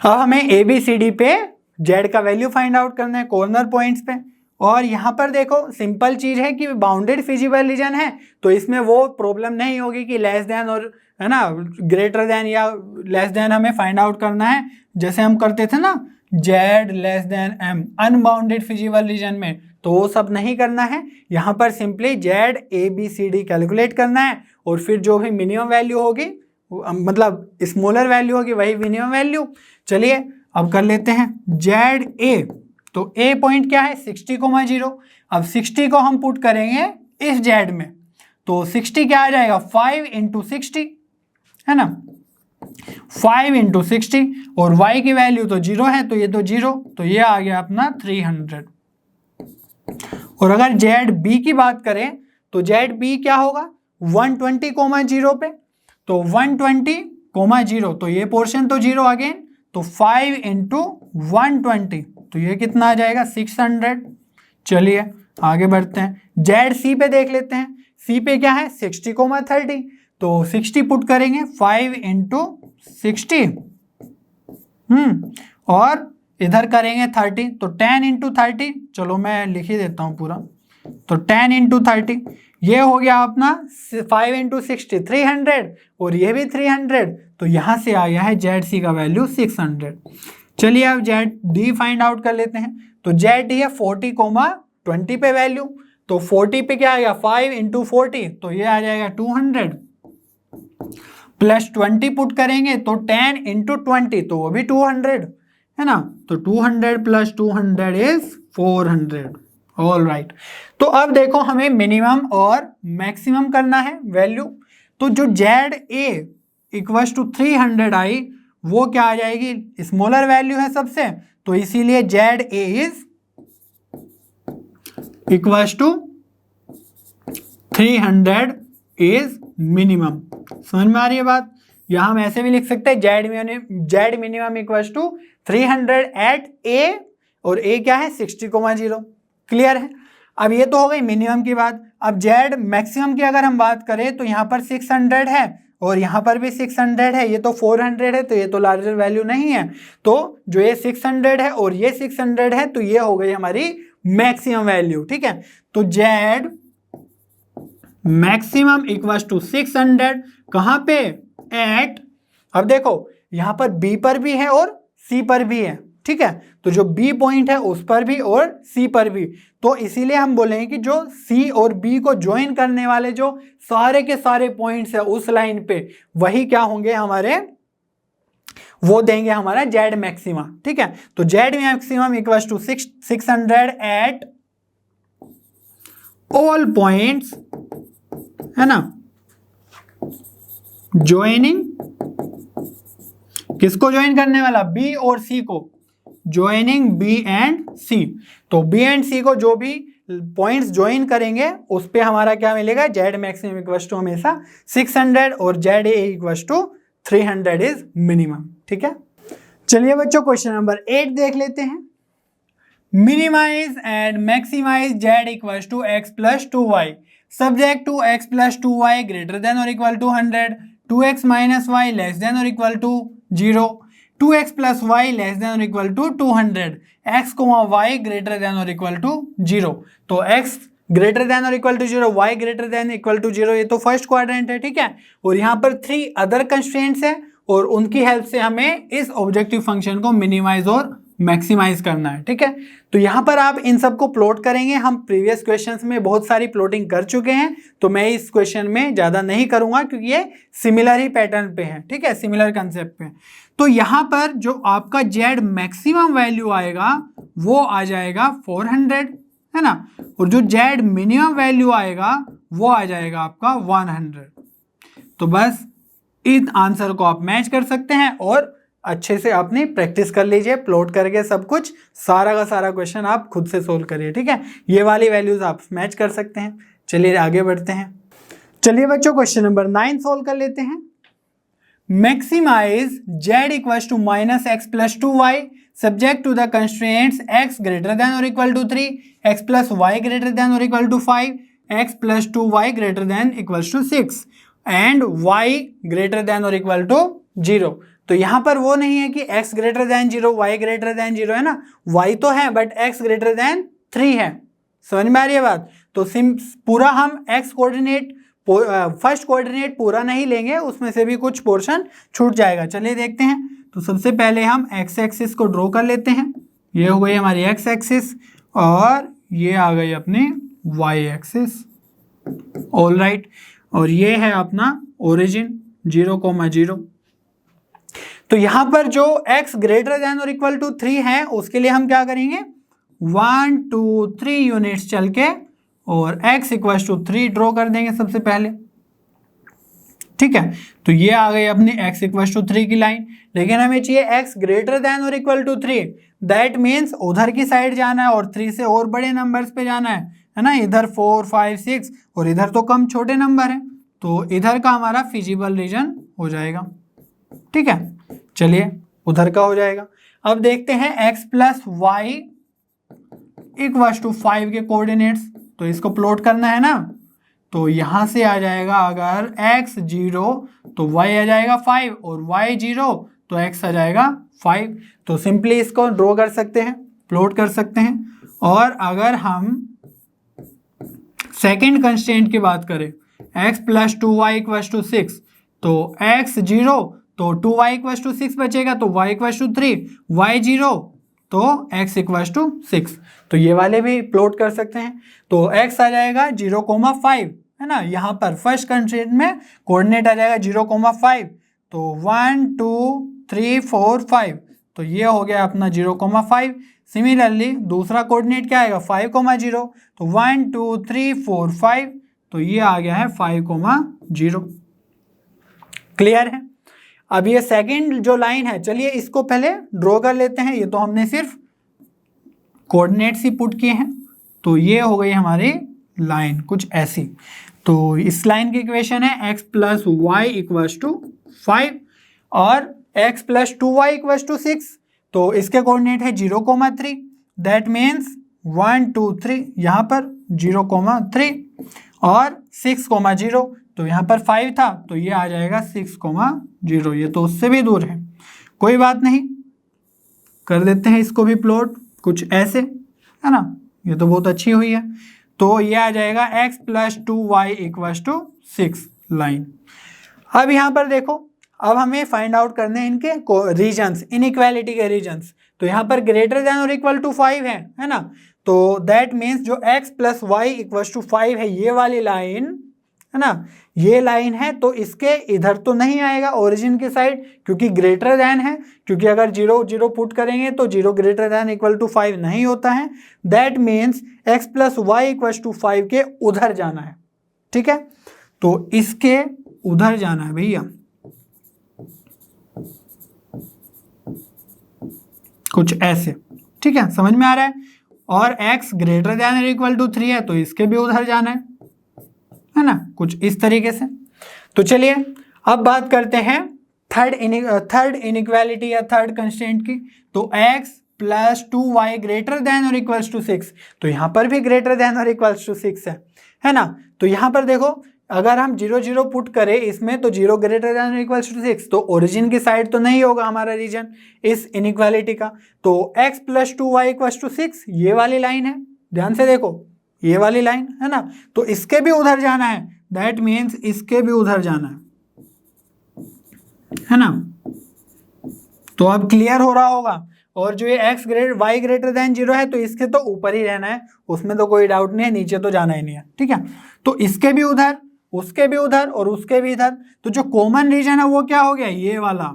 अब हमें ABCD पे z का वैल्यू फाइंड आउट करना है कॉर्नर पॉइंट्स पे। और यहाँ पर देखो सिंपल चीज है कि बाउंडेड फिजिबल रीजन है तो इसमें वो प्रॉब्लम नहीं होगी कि लेस देन और है ना ग्रेटर देन या लेस देन हमें फाइंड आउट करना है जैसे हम करते थे ना z less than m unbounded feasible reason में, तो वो सब नहीं करना है। यहाँ पर सिंपली z ABCD कैलकुलेट करना है और फिर जो भी मिनिमम वैल्यू होगी मतलब स्मॉलर वैल्यू होगी वही मिनिमम वैल्यू। चलिए अब कर लेते हैं ZA, तो A पॉइंट क्या है 60,0। अब 60 को हम पुट करेंगे इस Z में तो 60 क्या आ जाएगा 5 इंटू 60 है ना, 5 इंटू 60 और y की वैल्यू तो 0 है तो ये तो 0, तो ये आ गया अपना 300। और अगर ZB की बात करें तो ZB क्या होगा 120,0 पे, तो 120,0 तो ये पोर्शन तो 0 अगेन, तो 5 इंटू 120 तो ये कितना आ जाएगा 600। चलिए आगे बढ़ते हैं ZC पे देख लेते हैं, C पे क्या है 60,30 तो 60 पुट करेंगे 5 इंटू 60 और इधर करेंगे 30 तो 10 इंटू 30, चलो मैं लिख ही देता हूँ पूरा, तो 10 इंटू 30 ये हो गया अपना 5 इंटू 60 300 और ये भी 300, तो यहाँ से आ गया है ZC का वैल्यू 600। चलिए अब ZD फाइंड आउट कर लेते हैं, तो ZD है 40,20 पे वैल्यू, तो 40 पे क्या आएगा 5 इंटू 40 तो ये आ जाएगा 200 प्लस 20 पुट करेंगे तो 10 इंटू 20 तो वो भी 200 है ना, तो 200 प्लस 200 इज 400। ऑल राइट, तो अब देखो हमें मिनिमम और मैक्सिमम करना है वैल्यू, तो जो ZA इक्वल टू 300 आई वो क्या आ जाएगी स्मॉलर वैल्यू है सबसे, तो इसीलिए ZA is equal to 300 is minimum. समझ में आ रही है बात, यहां हम ऐसे भी लिख सकते हैं Z minimum equal to 300 at A और A क्या है 60,0। क्लियर है। अब ये तो हो गई मिनिमम की बात। अब Z मैक्सिमम की अगर हम बात करें तो यहाँ पर 600 है और यहाँ पर भी 600 है, ये तो 400 है तो ये तो लार्जर वैल्यू नहीं है, तो जो ये 600 है और ये 600 है तो ये हो गई हमारी मैक्सिमम वैल्यू। ठीक है, तो Z मैक्सिमम इक्वल टू 600 कहाँ पे एट, अब देखो यहाँ पर B पर भी है और C पर भी है। ठीक है, तो जो B पॉइंट है उस पर भी और C पर भी, तो इसीलिए हम बोलेंगे कि जो C और B को ज्वाइन करने वाले जो सारे के सारे पॉइंट्स है उस लाइन पे वही क्या होंगे हमारे, वो देंगे हमारा Z मैक्सिमा। ठीक है, तो Z maximum equal to 600 at all points है ना, ज्वाइनिंग किसको ज्वाइन करने वाला B और C को, ज्वाइनिंग B एंड C, तो B एंड C को जो भी पॉइंट्स ज्वाइन करेंगे उस पे हमारा क्या मिलेगा Z मैक्सिमम इक्वल टू हमेशा 600 और ZA equal to 300 is minimum. ठीक है, चलिए बच्चों क्वेश्चन नंबर 8 देख लेते हैं। Minimise and maximise Z equal to x plus 2y subject to x plus 2y greater than और equal to 100, 2x minus y less than और equal to 0, 2x plus y less than और equal to 200, x y greater than और इक्वल टू 0, तो x ग्रेटर देन और equal to 0, y greater than equal to 0, ये तो फर्स्ट क्वाड्रेंट है। ठीक है, और यहाँ पर 3 अदर कंस्ट्रेंट्स है और उनकी हेल्प से हमें इस ऑब्जेक्टिव फंक्शन को मिनिमाइज और मैक्सिमाइज करना है। ठीक है, तो यहाँ पर आप इन सबको प्लॉट करेंगे। हम प्रीवियस क्वेश्चंस में बहुत सारी प्लॉटिंग कर चुके हैं तो मैं इस क्वेश्चन में ज़्यादा नहीं करूँगा क्योंकि ये सिमिलर ही पैटर्न पे है। ठीक है, सिमिलर कंसेप्ट पे। तो यहाँ पर जो आपका Z मैक्सिमम वैल्यू आएगा वो आ जाएगा 400 है ना, और जो Z मिनिमम वैल्यू आएगा वो आ जाएगा आपका 100। तो बस इस आंसर को आप मैच कर सकते हैं और अच्छे से आपने प्रैक्टिस कर लीजिए, प्लॉट करके सब कुछ सारा का सारा क्वेश्चन आप खुद से सोल्व करिए। ठीक है, ये वाली वैल्यूज आप मैच कर सकते हैं। चलिए आगे बढ़ते हैं। चलिए बच्चों क्वेश्चन नंबर 9 सोल्व कर लेते हैं। Maximise z equals to minus x plus 2y subject to the constraints x greater than और equal to 3, x plus y greater than और equal to 5, x plus 2y greater than equals to 6 and y greater than और इक्वल टू 0। तो यहाँ पर वो नहीं है कि x greater than 0 y greater than 0 है ना, y तो है बट x ग्रेटर देन 3 है। समझ में आ रही है बात? तो पूरा हम x कोऑर्डिनेट फर्स्ट कोऑर्डिनेट पूरा नहीं लेंगे, उसमें से भी कुछ पोर्शन छूट जाएगा। चलिए देखते हैं। तो सबसे पहले हम x एक्सिस को ड्रॉ कर लेते हैं। ये हो गई हमारी x एक्सिस और ये आ गई अपनी y एक्सिस। ऑल राइट, और ये है अपना ओरिजिन 0,0। तो यहाँ पर जो x ग्रेटर देन और इक्वल टू 3 है उसके लिए हम क्या करेंगे, 1 2 3 यूनिट्स चल के और x इक्वल टू 3 ड्रॉ कर देंगे सबसे पहले। ठीक है, तो ये आ गई अपनी x इक्वल टू 3 की लाइन। लेकिन हमें चाहिए x ग्रेटर देन और इक्वल टू 3, दैट मीन्स उधर की साइड जाना है और 3 से और बड़े नंबर्स पे जाना है ना। इधर 4 5 6 और इधर तो कम छोटे नंबर है, तो इधर का हमारा फिजिबल रीजन हो जाएगा। ठीक है, चलिए उधर का हो जाएगा। अब देखते हैं x plus y equal to 5 के कोऑर्डिनेट्स, तो इसको प्लॉट करना है ना। तो यहाँ से आ जाएगा अगर x 0 तो y आ जाएगा 5 और y 0 तो x आ जाएगा 5। तो सिंपली इसको ड्रॉ कर सकते हैं, प्लॉट कर सकते हैं। और अगर हम सेकेंड कंस्ट्रेंट की बात करें x plus 2y equal to 6, तो x 0 तो 2y इक्वल टू 6 बचेगा, तो y इक्वल टू 3, y 0 तो x इक्वल टू 6। तो ये वाले भी प्लॉट कर सकते हैं। तो x आ जाएगा 0,5 है ना, यहाँ पर फर्स्ट कंस्ट्रेंट में कोऑर्डिनेट आ जाएगा 0,5। तो 1 2 3 4 5, तो ये हो गया अपना 0,5। सिमिलरली दूसरा कोऑर्डिनेट क्या आएगा 5,0, तो 1 2 3 4 5, तो ये आ गया है 5,0। क्लियर है? अब ये सेकंड जो लाइन है, चलिए इसको पहले ड्रॉ कर लेते हैं। ये तो हमने सिर्फ कोऑर्डिनेट्स ही पुट किए हैं। तो ये हो गई हमारी लाइन कुछ ऐसी। तो इस लाइन की इक्वेशन है x plus y equals to 5 और x plus 2y equals to 6। तो इसके कोऑर्डिनेट है 0,3, दैट मीन्स 1 2 3 यहाँ पर 0,3 और 6,0, तो यहाँ पर 5 था तो ये आ जाएगा 6,0। ये तो उससे भी दूर है, कोई बात नहीं, कर देते हैं इसको भी प्लॉट कुछ ऐसे, है ना। ये तो बहुत अच्छी हुई है। तो ये आ जाएगा x plus 2y equal to 6 line. अब यहाँ पर देखो, अब हमें फाइंड आउट करने हैं इनके रीजन्स, इनइक्वालिटी के रीजन्स। तो यहाँ पर ग्रेटर देन और इक्वल टू 5 है ना। तो दैट मीन्स जो x plus y equal to 5 है, ये वाली लाइन है ना, ये लाइन है, तो इसके इधर तो नहीं आएगा ओरिजिन की साइड, क्योंकि ग्रेटर देन है। क्योंकि अगर 0 0 पुट करेंगे तो 0 ग्रेटर देन इक्वल टू 5 नहीं होता है। That means x plus y equal to 5 के उधर जाना है। ठीक है, तो इसके उधर जाना है भैया, कुछ ऐसे। ठीक है, समझ में आ रहा है। और x greater than equal to 3 है, तो इसके भी उधर जाना है ना, कुछ इस तरीके से। तो चलिए अब बात करते हैं थर्ड इनइक्वालिटी या थर्ड कंस्ट्रेंट की। तो x plus 2y greater than और इक्वल्स टू 6, तो यहाँ पर भी ग्रेटर देन और इक्वल्स टू 6 है ना। तो यहाँ पर देखो, अगर हम 0 0 पुट करें इसमें, तो 0 ग्रेटर देन और इक्वल्स टू 6, तो ओरिजिन की साइड तो नहीं होगा हमारा रीजन इस इनइक्वालिटी का। तो x plus 2y equals to 6 ये वाली लाइन है, ध्यान से देखो, ये वाली लाइन है ना। तो इसके भी उधर जाना है, दैट मीन्स इसके भी उधर जाना है ना। तो अब क्लियर हो रहा होगा। और जो ये y ग्रेटर देन 0 है, तो इसके तो ऊपर ही रहना है, उसमें तो कोई डाउट नहीं है, नीचे तो जाना ही नहीं है। ठीक है, तो इसके भी उधर, उसके भी उधर और उसके भी इधर। तो जो कॉमन रीजन है वो क्या हो गया, ये वाला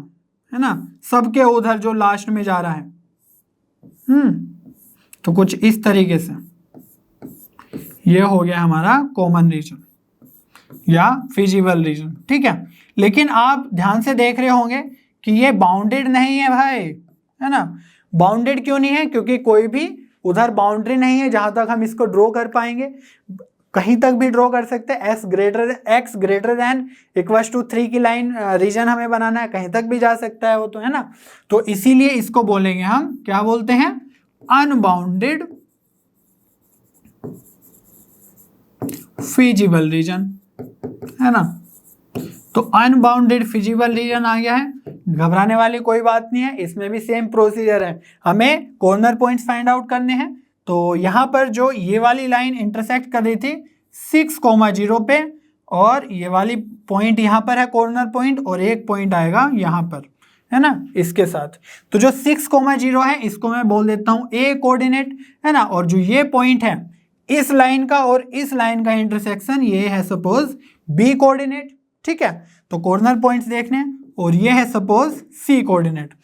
है ना, सबके उधर जो लास्ट में जा रहा है। तो कुछ इस तरीके से ये हो गया हमारा कॉमन रीजन या फिजिबल रीजन। ठीक है, लेकिन आप ध्यान से देख रहे होंगे कि ये बाउंडेड नहीं है भाई, है ना। बाउंडेड क्यों नहीं है? क्योंकि कोई भी उधर बाउंड्री नहीं है जहां तक हम इसको ड्रॉ कर पाएंगे। कहीं तक भी ड्रॉ कर सकते हैं। X greater than equals to 3 की लाइन रीजन हमें बनाना है, कहीं तक भी जा सकता है वो तो, है ना। तो इसीलिए इसको बोलेंगे हम, क्या बोलते हैं, अनबाउंडेड फिजिबल रीजन, है ना। तो अनबाउंडेड फिजिबल रीजन आ गया है, घबराने वाली कोई बात नहीं है, इसमें भी सेम प्रोसीजर है, हमें कॉर्नर पॉइंट्स फाइंड आउट करने हैं। तो यहाँ पर जो ये वाली लाइन इंटरसेक्ट कर रही थी 6,0 पे, और ये वाली पॉइंट यहाँ पर है कॉर्नर पॉइंट, और एक पॉइंट आएगा यहाँ पर, है ना, इसके साथ। तो जो 6,0 है इसको मैं बोल देता हूँ ए कोऑर्डिनेट, है ना, और जो ये पॉइंट है इस लाइन का और इस लाइन का इंटरसेक्शन ये है सपोज बी कोऑर्डिनेट, ठीक है। तो कॉर्नर पॉइंट्स देखने, और ये है सपोज सी कोऑर्डिनेट।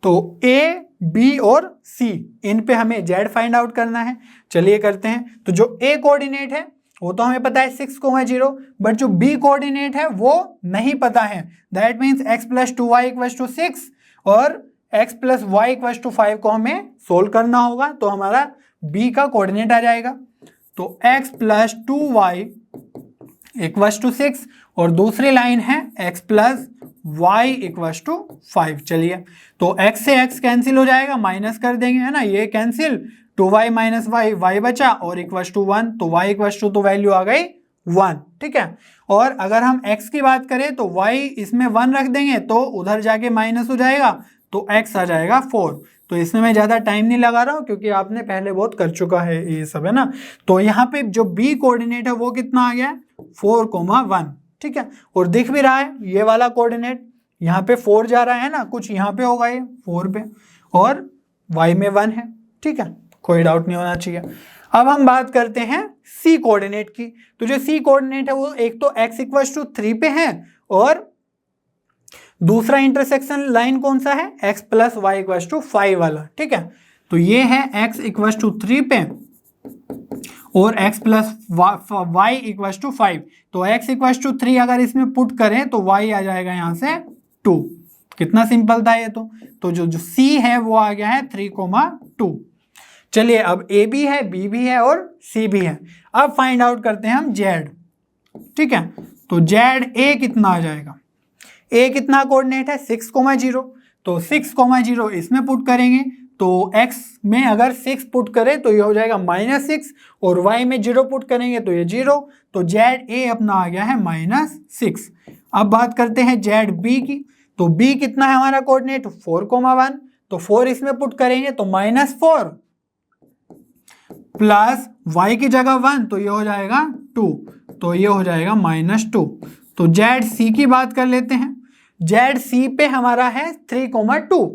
तो ए, बी और सी, इन पे हमें जेड फाइंड आउट करना है। चलिए करते हैं। तो जो ए कोऑर्डिनेट है वो तो हमें पता है 6,0, बट जो बी कोऑर्डिनेट है वो नहीं पता है। दैट मीन्स x + 2y = 6 और x + y = 5 को हमें सोल्व करना होगा। तो हमारा बी का कोऑर्डिनेट आ जाएगा। तो x + 2y = 6 और दूसरी लाइन है x + y = 5। चलिए, तो x से x कैंसिल हो जाएगा, माइनस कर देंगे, है ना, ये कैंसिल, 2y - y, y बचा और =1, तो y = तो वैल्यू आ गई 1, ठीक है। और अगर हम x की बात करें तो y इसमें 1 रख देंगे तो उधर जाके माइनस हो जाएगा, तो x आ जाएगा 4। तो इसमें मैं ज़्यादा टाइम नहीं लगा रहा हूँ क्योंकि आपने पहले बहुत कर चुका है ये सब, है ना। तो यहाँ पे जो b कोऑर्डिनेट है वो कितना आ गया, 4,1, ठीक है। और दिख भी रहा है ये वाला कोऑर्डिनेट, यहाँ पे 4 जा रहा है ना, कुछ यहाँ पे होगा ये 4 पे, और y में 1 है, ठीक है, कोई डाउट नहीं होना चाहिए। अब हम बात करते हैं सी कोऑर्डिनेट की। तो जो सी कोऑर्डिनेट है वो एक तो x = 3 पे है, और दूसरा इंटरसेक्शन लाइन कौन सा है, x + y = 5 वाला, ठीक है। तो ये है x = 3 पे और x + y = 5। तो x = 3 अगर इसमें पुट करें तो y आ जाएगा यहाँ से 2। कितना सिंपल था ये तो जो c है वो आ गया है 3,2। चलिए, अब a भी है, b भी है और c भी है। अब फाइंड आउट करते हैं हम z, ठीक है। तो z कितना आ जाएगा, a कितना कोऑर्डिनेट है 6,0, तो 6,0 इसमें पुट करेंगे तो x में अगर 6 पुट करें तो ये हो जाएगा -6, और y में 0 पुट करेंगे तो ये 0, तो z अपना आ गया है -6। अब बात करते हैं z की। तो b कितना है हमारा कोऑर्डिनेट 4,1, तो 4 इसमें पुट करेंगे तो -4 प्लस y की जगह 1, तो ये हो जाएगा 2, तो ये हो जाएगा -2। तो ZC की बात कर लेते हैं। ZC पे हमारा है 3,2,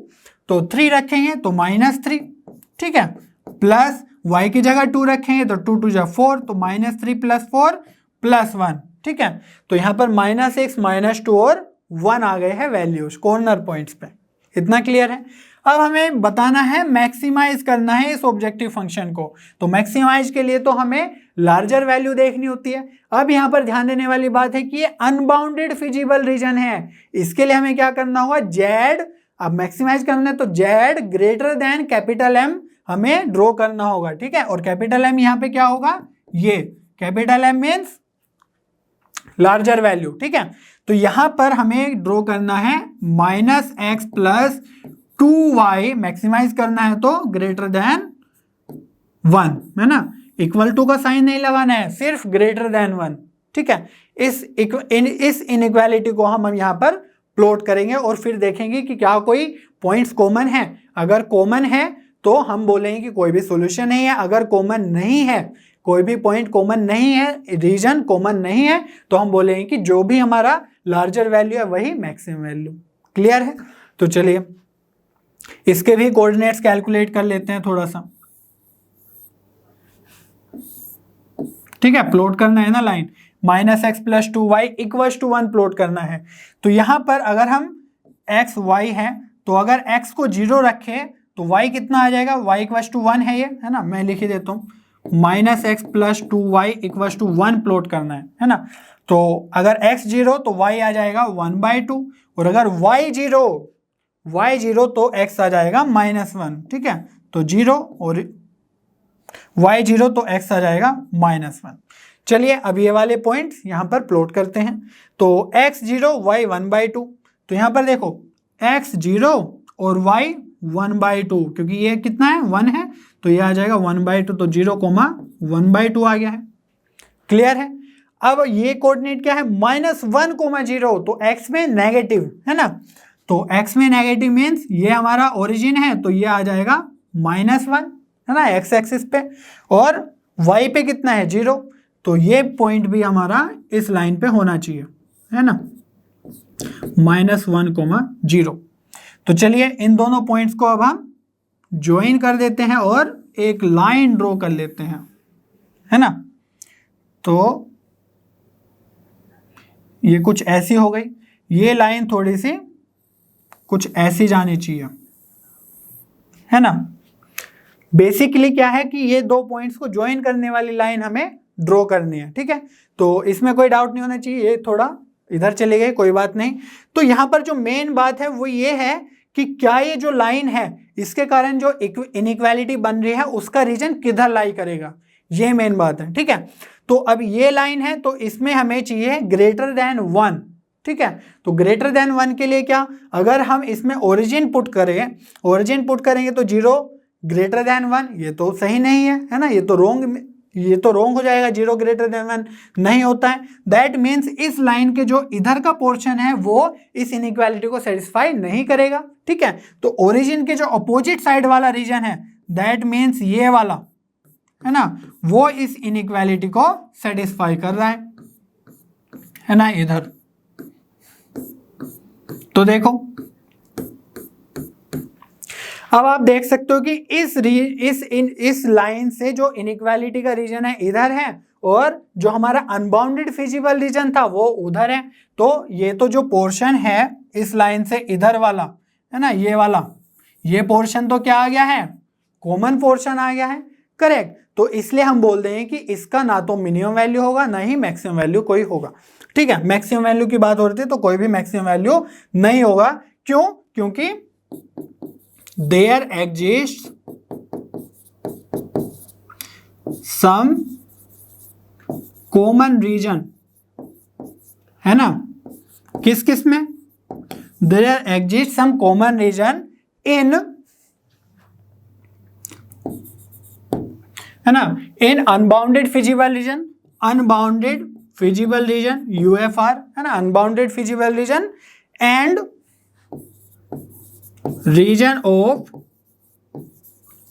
तो 3 रखेंगे तो -3, ठीक है, प्लस y की जगह 2 रखेंगे तो 2 × 2 = 4, तो -3 + 4 + 1, ठीक है। तो यहाँ पर -6, -2 और 1 आ गए हैं वैल्यूज कॉर्नर पॉइंट्स पे। इतना क्लियर है। अब हमें बताना है, मैक्सिमाइज करना है इस ऑब्जेक्टिव फंक्शन को। तो मैक्सिमाइज के लिए तो हमें लार्जर वैल्यू देखनी होती है। अब यहाँ पर ध्यान देने वाली बात है कि ये अनबाउंडेड फिजिबल रीजन है, इसके लिए हमें क्या करना होगा, z, अब मैक्सिमाइज करना है तो z > M हमें ड्रॉ करना होगा, ठीक है। और M यहाँ पे क्या होगा, ये M मीन्स लार्जर वैल्यू, ठीक है। तो यहां पर हमें ड्रॉ करना है -x + 2y, मैक्सिमाइज करना है तो >1, है ना, = का साइन नहीं लगाना है, सिर्फ >1, ठीक है। इस इनइक्वालिटी को हम यहाँ पर प्लॉट करेंगे और फिर देखेंगे कि क्या कोई पॉइंट्स कॉमन है। अगर कॉमन है तो हम बोलेंगे कि कोई भी सॉल्यूशन नहीं है, अगर कॉमन नहीं है, कोई भी पॉइंट कॉमन नहीं है, रीजन कॉमन नहीं है, तो हम बोलेंगे कि जो भी हमारा लार्जर वैल्यू है वही मैक्सिमम वैल्यू। क्लियर है। तो चलिए इसके भी कोऑर्डिनेट्स कैलकुलेट कर लेते हैं थोड़ा सा, ठीक है। प्लॉट करना है ना लाइन, -x + 2y = 1 प्लॉट करना है। तो यहां पर अगर हम x y है तो अगर x को 0 रखे तो y कितना आ जाएगा, y = 1 है ये, है ना, मैं लिख ही देता हूँ, -x + 2y = 1 प्लॉट करना है ना। तो अगर x 0 तो y आ जाएगा 1/2, और अगर y 0 तो x आ जाएगा -1, ठीक है। तो 0 और y 0 तो x आ जाएगा -1। चलिए अब ये वाले पॉइंट्स यहाँ पर प्लॉट करते हैं। तो x0 y 1/2, तो यहाँ पर देखो x0 और y 1/2, क्योंकि ये कितना है 1 है तो ये आ जाएगा 1/2, तो 0,1/2 आ गया है। क्लियर है। अब ये कोऑर्डिनेट क्या है -1,0, तो x में नेगेटिव है ना, तो x में नेगेटिव मीन्स ये हमारा ओरिजिन है तो ये आ जाएगा -1 है ना x एक्सिस पे, और y पे कितना है 0, तो ये पॉइंट भी हमारा इस लाइन पे होना चाहिए है ना, -1,0। तो चलिए इन दोनों पॉइंट्स को अब हम ज्वाइन कर देते हैं और एक लाइन ड्रॉ कर लेते हैं है ना। तो ये कुछ ऐसी हो गई, ये लाइन थोड़ी सी कुछ ऐसी जानी चाहिए है ना। बेसिकली क्या है कि ये दो पॉइंट्स को ज्वाइन करने वाली लाइन हमें ड्रॉ करनी है, ठीक है। तो इसमें कोई डाउट नहीं होना चाहिए, ये थोड़ा इधर चले गए कोई बात नहीं। तो यहाँ पर जो मेन बात है वो ये है कि क्या ये जो लाइन है इसके कारण जो इनइक्वालिटी बन रही है उसका रीजन किधर लाई करेगा, ये मेन बात है, ठीक है। तो अब ये लाइन है तो इसमें हमें चाहिए ग्रेटर देन 1, ठीक है। तो ग्रेटर देन 1 के लिए क्या, अगर हम इसमें ओरिजिन पुट करेंगे तो 0 ग्रेटर देन 1, ये तो सही नहीं है ना, ये तो रोंग हो जाएगा, 0 ग्रेटर देन 1 नहीं होता है। दैट मीन्स इस लाइन के जो इधर का पोर्शन है वो इस इनइक्वालिटी को सेटिस्फाई नहीं करेगा, ठीक है। तो ओरिजिन के जो अपोजिट साइड वाला रीजन है दैट मीन्स ये वाला है ना, वो इस इनइक्वालिटी को सेटिस्फाई कर रहा है ना इधर। तो देखो अब आप देख सकते हो कि इस लाइन से जो इनइक्वालिटी का रीजन है इधर है और जो हमारा अनबाउंडेड फिजिबल रीजन था वो उधर है। तो ये तो जो पोर्शन है इस लाइन से इधर वाला है ना, ये वाला, ये पोर्शन तो क्या आ गया है, कॉमन पोर्शन आ गया है, करेक्ट। तो इसलिए हम बोल देंगे कि इसका ना तो मिनिमम वैल्यू होगा ना ही मैक्सिमम वैल्यू कोई होगा, ठीक है। मैक्सिमम वैल्यू की बात हो रही थी तो कोई भी मैक्सिमम वैल्यू नहीं होगा, क्यों, क्योंकि there exists some common region है ना, किस में, there exists some common region in है ना, in unbounded feasible region UFR है ना, unbounded feasible region and region of,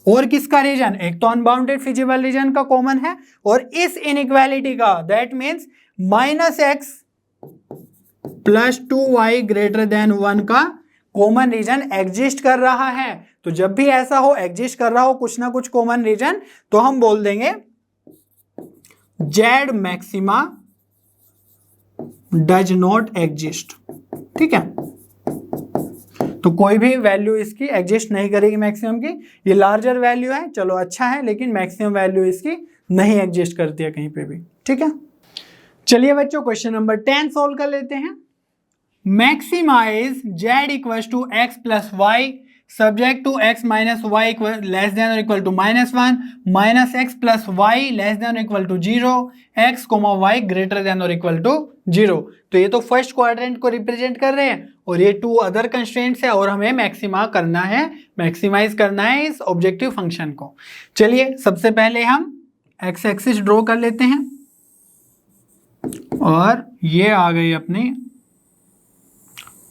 और किसका रीजन, एक तो अनबाउंडेड फिजिबल रीजन का कॉमन है और इस इनइक्वालिटी का, that means -x + 2y greater than 1 का कॉमन रीजन एग्जिस्ट कर रहा है। तो जब भी ऐसा हो, एग्जिस्ट कर रहा हो कुछ ना कुछ कॉमन रीजन, तो हम बोल देंगे z maxima does not exist, ठीक है। तो कोई भी वैल्यू इसकी एग्जिस्ट नहीं करेगी मैक्सिमम की, ये लार्जर वैल्यू है चलो अच्छा है, लेकिन मैक्सिमम वैल्यू इसकी नहीं एग्जिस्ट करती है कहीं पे भी, ठीक है। चलिए बच्चों क्वेश्चन नंबर 10 सोल्व कर लेते हैं। Maximise z = x + y subject to x - y less than or equal to -1 -x + y less than or equal to 0 x, y greater than or equal to 0। तो ये तो फर्स्ट क्वाड्रेंट को रिप्रेजेंट कर रहे हैं और ये 2 अदर कंस्ट्रेंट्स है और हमें मैक्सिमाइज करना है इस ऑब्जेक्टिव फंक्शन को। चलिए सबसे पहले हम x एक्सिस ड्रॉ कर लेते हैं और ये आ गई अपनी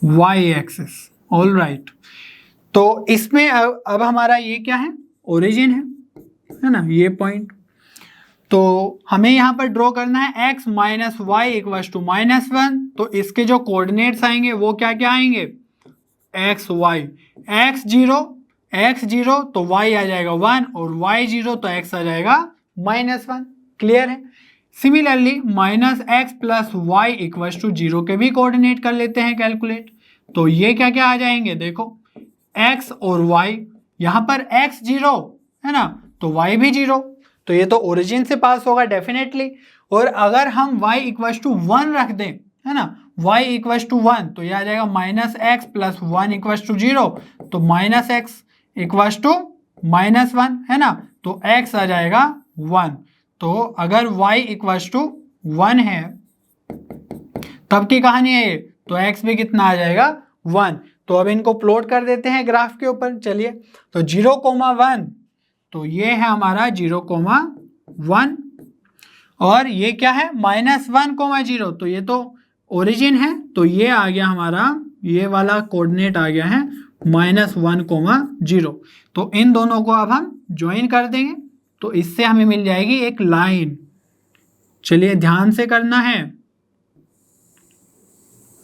y एक्सिस, ऑल राइट। तो इसमें अब हमारा ये क्या है, ओरिजिन है ना, ये पॉइंट। तो हमें यहाँ पर ड्रॉ करना है x - y = -1। तो इसके जो कोऑर्डिनेट्स आएंगे वो क्या क्या आएंगे, x y, x0 तो y आ जाएगा 1 और y0 तो x आ जाएगा -1। क्लियर है। सिमिलरली -x + y = 0 के भी कोऑर्डिनेट कर लेते हैं कैलकुलेट। तो ये क्या क्या आ जाएंगे, देखो x और y, यहाँ पर x 0 है ना तो y भी 0, तो ये तो ओरिजिन से पास होगा डेफिनेटली। और अगर हम y = 1 रख दें है ना, y = 1 तो ये आ जाएगा -x + 1 = 0, तो -x = -1 है ना, तो x आ जाएगा 1। तो अगर y इक्वल्स टू 1 है तब की कहानी है ये, तो x भी कितना आ जाएगा 1। तो अब इनको प्लॉट कर देते हैं ग्राफ के ऊपर। चलिए, तो 0,1 तो ये है हमारा 0,1 और ये क्या है -1,0, तो ये तो ओरिजिन है, तो ये आ गया हमारा, ये वाला कोऑर्डिनेट आ गया है -1,0। तो इन दोनों को अब हम ज्वाइन कर देंगे तो इससे हमें मिल जाएगी एक लाइन। चलिए ध्यान से करना है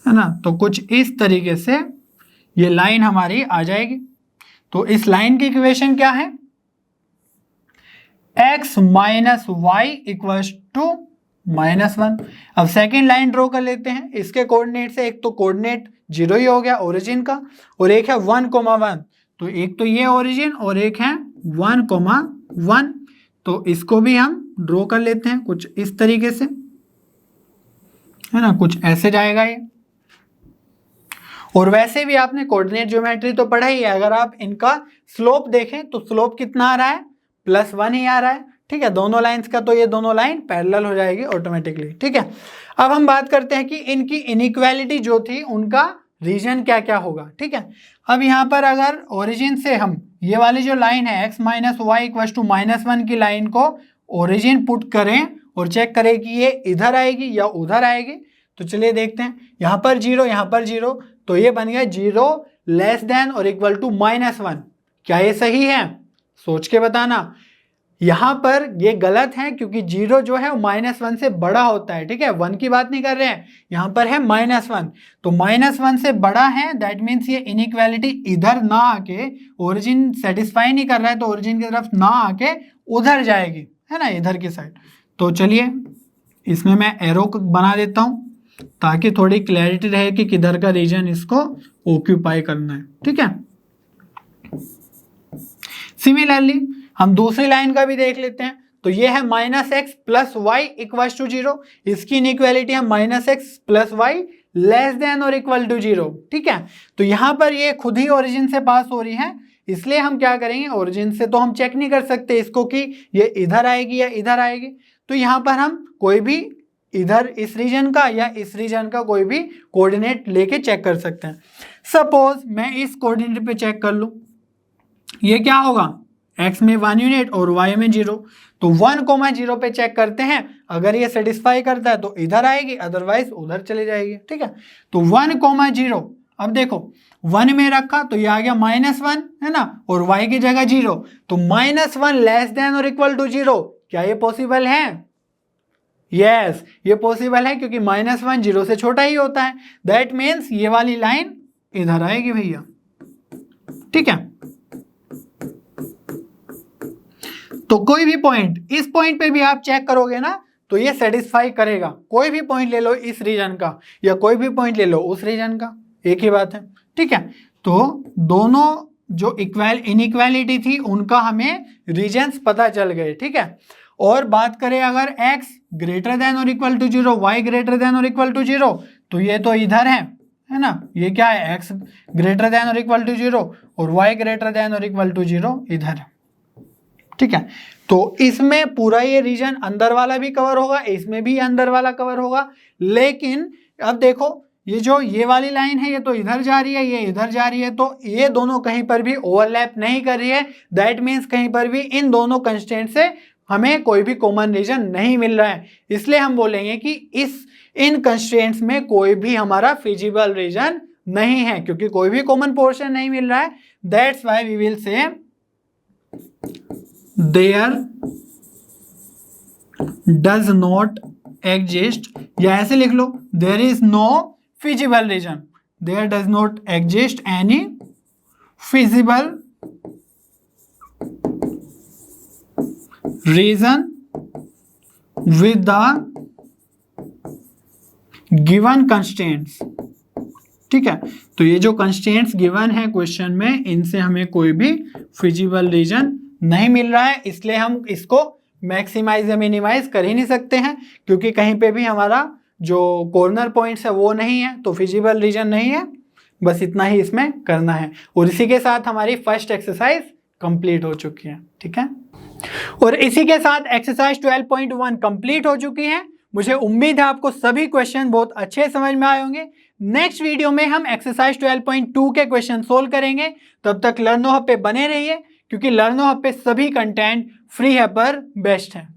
ना, तो कुछ इस तरीके से ये लाइन हमारी आ जाएगी। तो इस लाइन की इक्वेशन क्या है, x minus y equals to -1। अब सेकेंड लाइन ड्रॉ कर लेते हैं। इसके कोऑर्डिनेट से एक तो कोऑर्डिनेट 0 ही हो गया ओरिजिन का, और एक है 1,1, तो एक तो ये ओरिजिन और एक है 1,1। तो इसको भी हम ड्रॉ कर लेते हैं कुछ इस तरीके से, है ना, कुछ ऐसे जाएगा ये। और वैसे भी आपने कोऑर्डिनेट ज्योमेट्री तो पढ़ा ही है, अगर आप इनका स्लोप देखें तो स्लोप कितना आ रहा है, +1 ही आ रहा है। ठीक है, दोनों लाइंस का, तो ये दोनों लाइन पैरेलल हो जाएगी ऑटोमेटिकली। ठीक है, अब हम बात करते हैं कि इनकी इनइक्वालिटी जो थी उनका रीजन क्या क्या होगा। ठीक है, अब यहाँ पर अगर ओरिजिन से हम ये वाली जो लाइन है x minus y equals to -1 की लाइन को ओरिजिन पुट करें और चेक करें कि ये इधर आएगी या उधर आएगी, तो चलिए देखते हैं। यहाँ पर 0, यहाँ पर 0, तो ये बन गया 0 लेस देन और इक्वल टू -1। क्या ये सही है, सोच के बताना। यहाँ पर ये गलत है क्योंकि 0 जो है वो -1 से बड़ा होता है। ठीक है, 1 की बात नहीं कर रहे हैं, यहाँ पर है -1, तो -1 से बड़ा है, दैट मीन्स ये इनइक्वालिटी इधर ना आके, ओरिजिन सेटिस्फाई नहीं कर रहा है तो ओरिजिन की तरफ ना आके उधर जाएगी, है ना, इधर की साइड। तो चलिए इसमें मैं एरो बना देता हूँ ताकि थोड़ी क्लैरिटी रहे कि किधर का रीजन इसको ऑक्यूपाई करना है। ठीक है, सिमिलरली हम दूसरी लाइन का भी देख लेते हैं। तो ये है -x plus y equals to 0, इसकी इनइक्वालिटी है -x plus y less than और इक्वल टू 0। ठीक है, तो यहाँ पर ये खुद ही ओरिजिन से पास हो रही है, इसलिए हम क्या करेंगे, ओरिजिन से तो हम चेक नहीं कर सकते इसको कि ये इधर आएगी या इधर आएगी, तो यहाँ पर हम कोई भी इधर इस रीजन का या इस रीजन का कोई भी कोऑर्डिनेट लेके चेक कर सकते हैं। सपोज मैं इस कोऑर्डिनेट पे चेक कर लूँ, ये क्या होगा, x में 1 यूनिट और y में 0, तो 1,0 पे चेक करते हैं। अगर ये सेटिस्फाई करता है तो इधर आएगी, अदरवाइज उधर चली जाएगी। ठीक है, तो 1,0, अब देखो 1 में रखा तो ये आ गया -1, है ना, और y की जगह 0, तो -1 लेस देन और इक्वल टू 0। क्या ये पॉसिबल है, यस ये पॉसिबल है क्योंकि -1 0 से छोटा ही होता है, दैट मीन्स ये वाली लाइन इधर आएगी भैया। ठीक है, तो कोई भी पॉइंट, इस पॉइंट पे भी आप चेक करोगे ना तो ये सेटिस्फाई करेगा। कोई भी पॉइंट ले लो इस रीजन का या कोई भी पॉइंट ले लो उस रीजन का, एक ही बात है। ठीक है, तो दोनों जो इनइक्वालिटी थी उनका हमें रीजन्स पता चल गए। ठीक है, और बात करें अगर x ग्रेटर देन और equal to 0, y greater than और इक्वल टू 0, तो ये तो इधर है ना, ये क्या है, x ग्रेटर देन और इक्वल टू 0 और y ग्रेटर देन और इक्वल टू 0 इधर है। ठीक है, तो इसमें पूरा ये रीजन अंदर वाला भी कवर होगा, इसमें भी अंदर वाला कवर होगा। लेकिन अब देखो ये जो ये वाली लाइन है ये तो इधर जा रही है, ये इधर जा रही है, तो ये दोनों कहीं पर भी ओवरलैप नहीं कर रही है, दैट मीन्स कहीं पर भी इन दोनों कंस्ट्रेंट से हमें कोई भी कॉमन रीजन नहीं मिल रहा है। इसलिए हम बोलेंगे कि इन कंस्ट्रेंट्स में कोई भी हमारा फिजिबल रीजन नहीं है, क्योंकि कोई भी कॉमन पोर्शन नहीं मिल रहा है। That's why we will say there does not exist, या ऐसे लिख लो, there is no feasible region, there does not exist any feasible region with the given constraints। ठीक है, तो ये जो constraints given है क्वेश्चन में, इनसे हमें कोई भी फिजिबल रीजन नहीं मिल रहा है, इसलिए हम इसको मैक्सिमाइज या मिनिमाइज कर ही नहीं सकते हैं, क्योंकि कहीं पे भी हमारा जो कॉर्नर पॉइंट्स है वो नहीं है, तो फिजिबल रीजन नहीं है। बस इतना ही इसमें करना है, और इसी के साथ हमारी फर्स्ट एक्सरसाइज कंप्लीट हो चुकी है। ठीक है, और इसी के साथ एक्सरसाइज 12.1 कंप्लीट हो चुकी है। मुझे उम्मीद है आपको सभी क्वेश्चन बहुत अच्छे समझ में आए होंगे। नेक्स्ट वीडियो में हम एक्सरसाइज 12.2 के क्वेश्चन सोल्व करेंगे। तब तक लर्नो हब पे बने रहिए, क्योंकि लर्नो हब पे सभी कंटेंट फ्री है पर बेस्ट है।